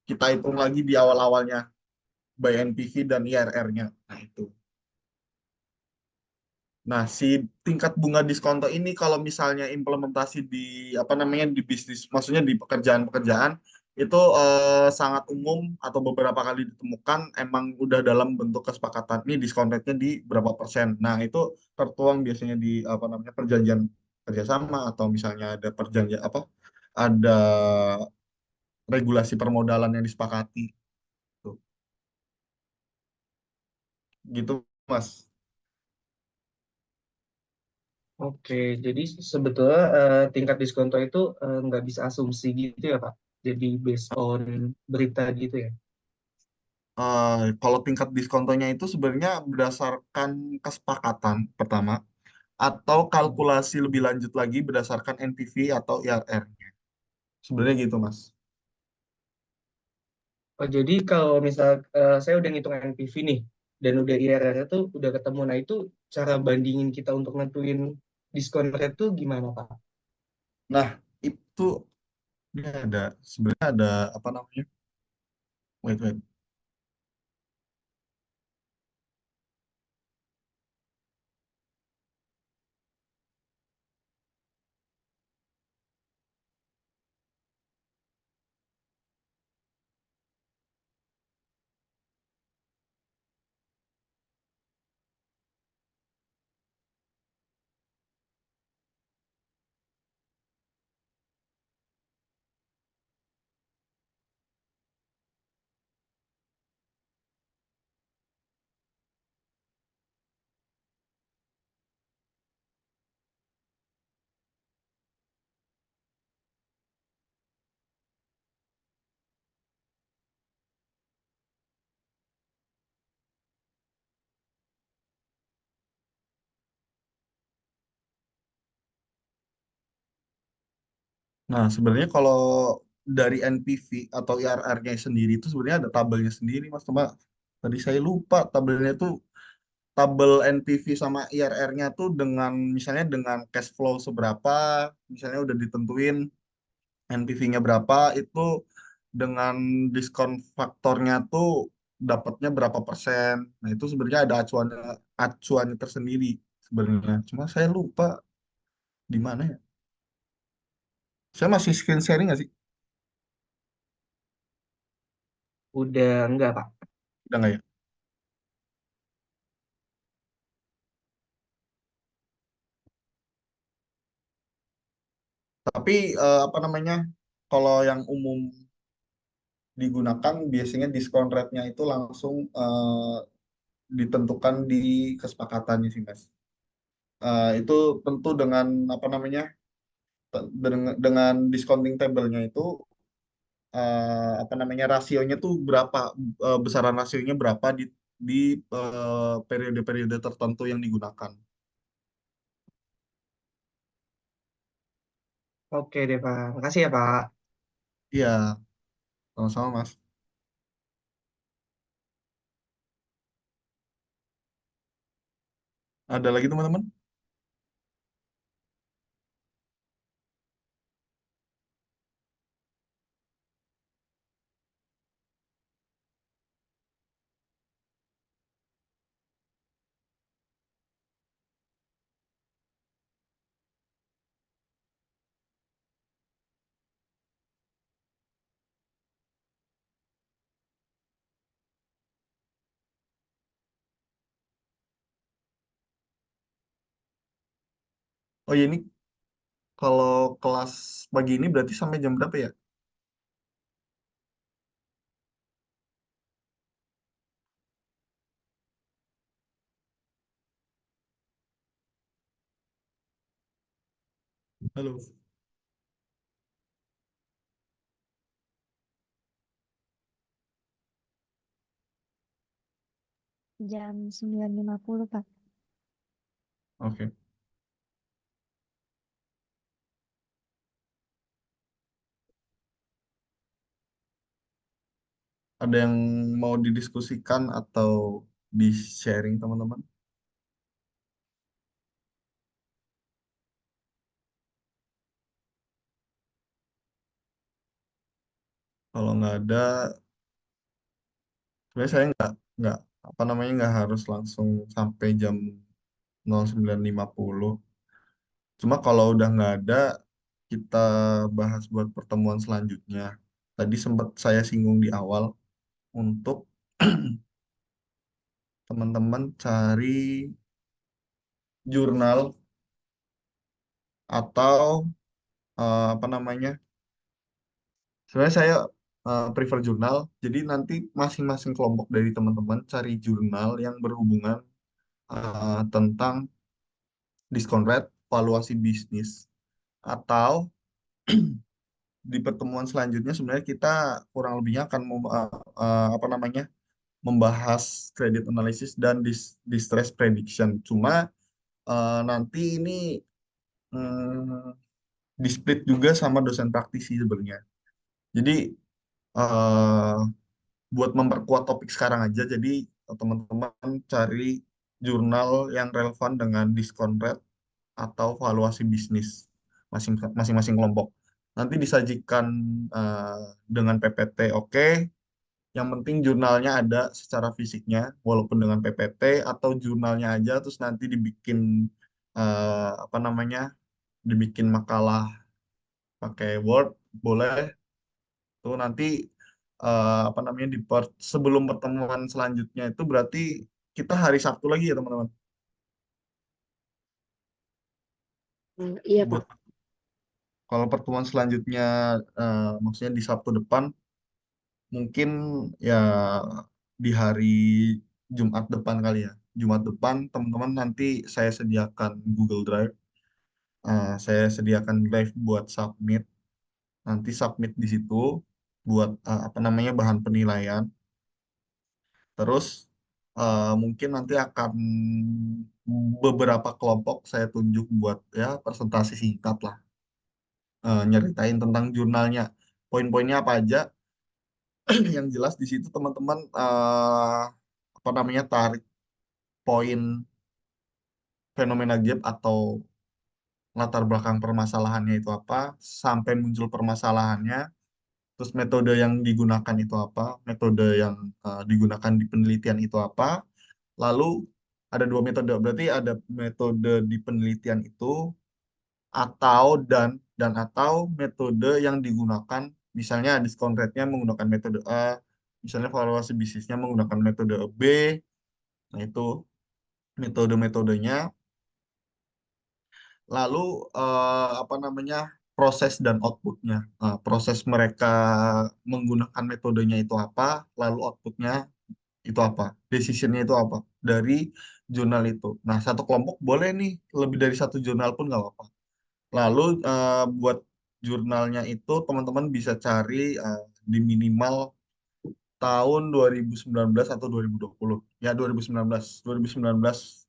kita hitung lagi di awal-awalnya by NPV dan IRR-nya. Nah, itu. Nah, si tingkat bunga diskonto ini kalau misalnya implementasi di apa namanya di bisnis, maksudnya di pekerjaan-pekerjaan itu sangat umum atau beberapa kali ditemukan emang udah dalam bentuk kesepakatan ini diskon rate-nya di berapa persen. Nah, itu tertuang biasanya di apa namanya perjanjian kerjasama atau misalnya ada perjanjian apa ada regulasi permodalan yang disepakati. Tuh. Gitu, Mas. Oke, jadi sebetulnya tingkat diskonto itu nggak bisa asumsi gitu ya Pak. Jadi based on berita gitu ya. Kalau tingkat diskontonya itu sebenarnya berdasarkan kesepakatan pertama atau kalkulasi lebih lanjut lagi berdasarkan NPV atau IRR-nya. Sebenarnya gitu, Mas. Oh, jadi kalau misal saya udah ngitung NPV nih dan udah IRR tuh udah ketemu, nah itu cara bandingin kita untuk nentuin diskon rate tuh gimana Pak? Nah, itu dia ada sebenarnya ada apa namanya? Wait, wait. Nah, sebenarnya kalau dari NPV atau IRR-nya sendiri itu sebenarnya ada tabelnya sendiri, Mas. Cuma tadi saya lupa tabelnya tuh tabel NPV sama IRR-nya tuh dengan misalnya dengan cash flow seberapa, misalnya udah ditentuin NPV-nya berapa, itu dengan diskon faktornya tuh dapatnya berapa persen. Nah, itu sebenarnya ada acuannya tersendiri sebenarnya. Cuma saya lupa di mana ya. Saya masih screen sharing nggak sih? Udah enggak, Pak? Udah nggak ya? Tapi apa namanya? Kalau yang umum digunakan biasanya diskon rate-nya itu langsung ditentukan di kesepakatannya sih, Mas. Itu tentu dengan apa namanya? Dengan discounting table-nya itu apa namanya rasionya tuh berapa besaran rasionya berapa di periode-periode tertentu yang digunakan. Oke deh, Pak. Makasih ya, Pak. Iya, sama-sama, Mas. Ada lagi teman-teman? Oh iya, ini kalau kelas pagi ini berarti sampai jam berapa ya? Halo. Jam 9.50, Pak. Oke. Ada yang mau didiskusikan atau di-sharing teman-teman? Kalau nggak ada, sebenarnya saya nggak apa namanya nggak harus langsung sampai jam 09.50. Cuma kalau udah nggak ada, kita bahas buat pertemuan selanjutnya. Tadi sempat saya singgung di awal untuk teman-teman cari jurnal atau apa namanya. Sebenarnya saya prefer jurnal. Jadi nanti masing-masing kelompok dari teman-teman cari jurnal yang berhubungan tentang diskon rate, valuasi bisnis, atau di pertemuan selanjutnya sebenarnya kita kurang lebihnya akan apa namanya membahas credit analysis dan distress prediction. Cuma nanti ini mm, di-split juga sama dosen praktisi sebenarnya. Jadi eh, buat memperkuat topik sekarang aja, jadi teman-teman cari jurnal yang relevan dengan diskon rate atau valuasi bisnis masing-masing kelompok. Nanti disajikan dengan PPT, oke. Yang penting jurnalnya ada secara fisiknya, walaupun dengan PPT atau jurnalnya aja, terus nanti dibikin apa namanya, dibikin makalah pakai Word, boleh. Tuh nanti apa namanya sebelum pertemuan selanjutnya itu berarti kita hari Sabtu lagi ya teman-teman. Iya, Pak. Buat kalau pertemuan selanjutnya maksudnya di Sabtu depan mungkin ya di hari Jumat depan kali ya. Jumat depan teman-teman nanti saya sediakan Google Drive. Saya sediakan Drive buat submit. Nanti submit di situ buat apa namanya bahan penilaian. Terus mungkin nanti akan beberapa kelompok saya tunjuk buat ya presentasi singkat lah. nyeritain tentang jurnalnya, poin-poinnya apa aja. Yang jelas di situ teman-teman apa namanya tarik poin fenomena gap atau latar belakang permasalahannya itu apa, sampai muncul permasalahannya, terus metode yang digunakan itu apa, metode yang digunakan di penelitian itu apa. Lalu ada dua metode, berarti ada metode di penelitian itu atau dan atau metode yang digunakan, misalnya diskon rate-nya menggunakan metode A, misalnya valuasi bisnisnya menggunakan metode B. Nah, itu metode-metodenya. Lalu apa namanya proses dan outputnya. Nah, proses mereka menggunakan metodenya itu apa, lalu outputnya itu apa, decisionnya itu apa dari jurnal itu. Nah, satu kelompok boleh nih lebih dari satu jurnal pun nggak apa-apa. Lalu buat jurnalnya itu teman-teman bisa cari di minimal tahun 2019 atau 2020. Ya, 2019. 2019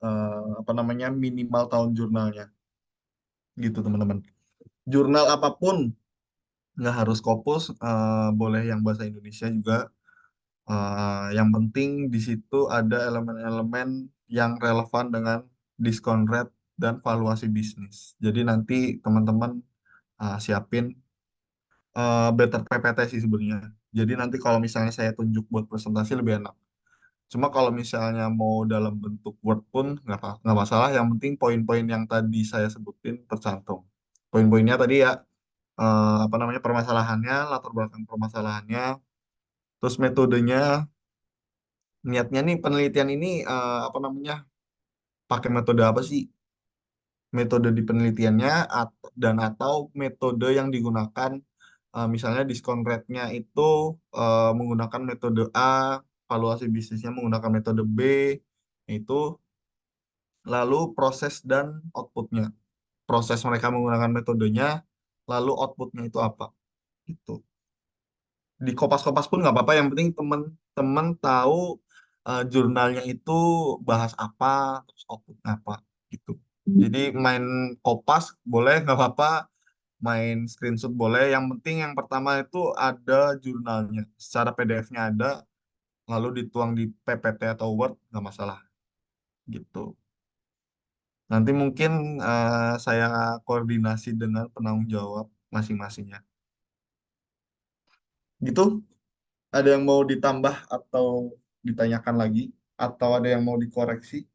apa namanya minimal tahun jurnalnya. Gitu, teman-teman. Jurnal apapun nggak harus Scopus, boleh yang bahasa Indonesia juga. Yang penting di situ ada elemen-elemen yang relevan dengan diskon rate dan valuasi bisnis. Jadi nanti teman-teman siapin better PPT sih sebenarnya. Jadi nanti kalau misalnya saya tunjuk buat presentasi lebih enak. Cuma kalau misalnya mau dalam bentuk Word pun nggak masalah. Yang penting poin-poin yang tadi saya sebutin tercantum. Poin-poinnya tadi ya, apa namanya permasalahannya, latar belakang permasalahannya, terus metodenya, niatnya nih penelitian ini apa namanya pakai metode apa sih? Metode di penelitiannya dan atau metode yang digunakan, misalnya diskon rate-nya itu menggunakan metode A, valuasi bisnisnya menggunakan metode B, itu lalu proses dan outputnya. Proses mereka menggunakan metodenya, lalu outputnya itu apa? Itu. Di kopas-kopas pun nggak apa-apa, yang penting teman-teman tahu jurnalnya itu bahas apa, terus outputnya apa, gitu. Jadi main kopas boleh, nggak apa-apa, main screenshot boleh, yang penting yang pertama itu ada jurnalnya, secara PDF-nya ada, lalu dituang di PPT atau Word, nggak masalah, gitu. Nanti mungkin saya koordinasi dengan penanggung jawab masing-masingnya. Gitu. Ada yang mau ditambah atau ditanyakan lagi? Atau ada yang mau dikoreksi?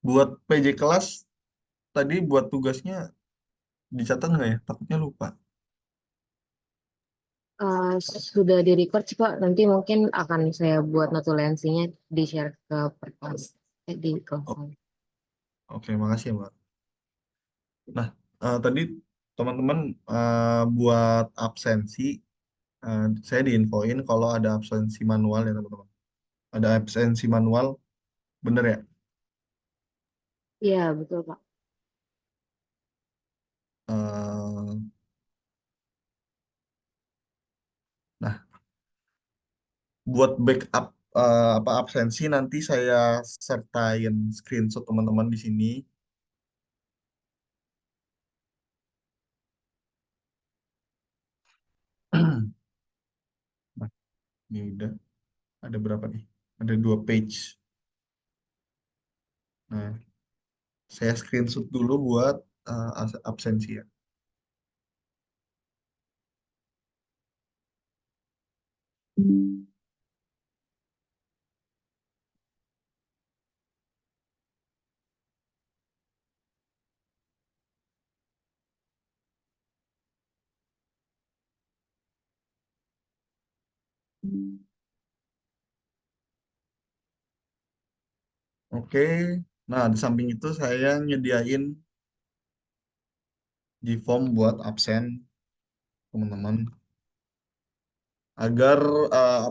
Buat PJ kelas, tadi buat tugasnya dicatat nggak ya? Takutnya lupa. Eh, sudah di record sih Pak, nanti mungkin akan saya buat notulensinya di share ke per kelas, di kelas Oh, saya. oke, makasih ya, Mbak. Nah, tadi teman-teman buat absensi, saya diinfoin kalau ada absensi manual ya, teman-teman. Ada absensi manual, bener ya? Iya betul Pak. Eh, nah, buat backup apa absensi nanti saya sertain screenshot teman-teman di sini. Nah, ini udah ada berapa nih? Ada 2 page. Nah, saya screenshot dulu buat absensi ya. Oke. Nah, di samping itu saya nyediain G-form buat absen teman-teman agar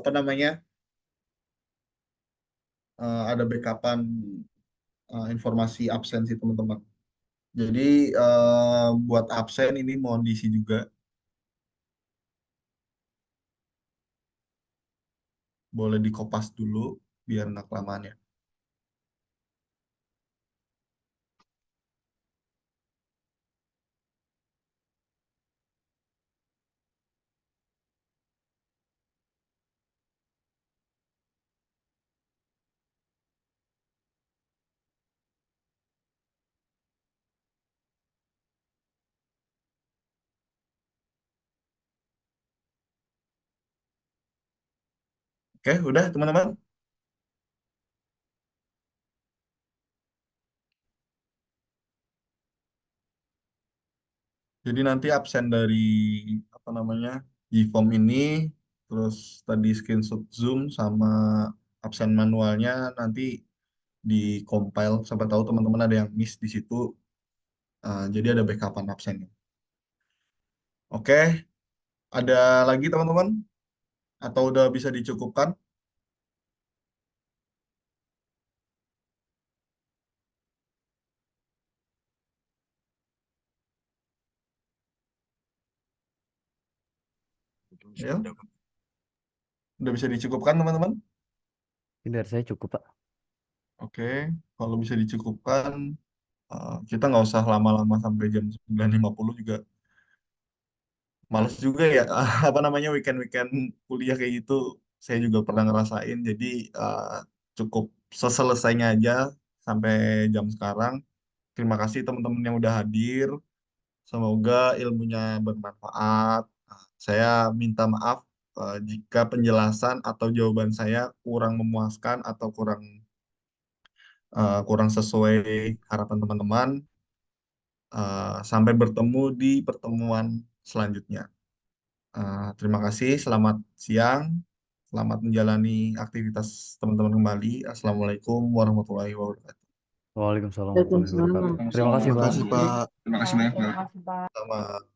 apa namanya ada backupan informasi absensi teman-teman. Jadi buat absen ini mohon diisi juga. Boleh dikopas dulu biar nggak kelamaan ya. Oke, udah teman-teman. Jadi nanti absen dari apa namanya Gform ini, terus tadi screenshot Zoom sama absen manualnya nanti di compile. Siapa tahu teman-teman ada yang miss di situ, jadi ada backupan absennya. Oke, ada lagi teman-teman? Atau udah bisa dicukupkan? Ya, udah bisa dicukupkan teman-teman? Dari saya cukup, Pak. Oke, kalau bisa dicukupkan, kita nggak usah lama-lama sampai jam 9.50 juga. Males juga ya, apa namanya weekend-weekend kuliah kayak gitu. Saya juga pernah ngerasain, jadi cukup seselesainya aja sampai jam sekarang. Terima kasih teman-teman yang udah hadir. Semoga ilmunya bermanfaat. Saya minta maaf jika penjelasan atau jawaban saya kurang memuaskan atau kurang sesuai harapan teman-teman. Sampai bertemu di pertemuan selanjutnya. Terima kasih, selamat siang, selamat menjalani aktivitas teman-teman kembali. Assalamualaikum warahmatullahi wabarakatuh. Waalaikumsalam warahmatullahi Waalaikumsalam. wabarakatuh. Terima kasih, Terima Pak. kasih, Pak. Terima kasih banyak, Pak. Sama.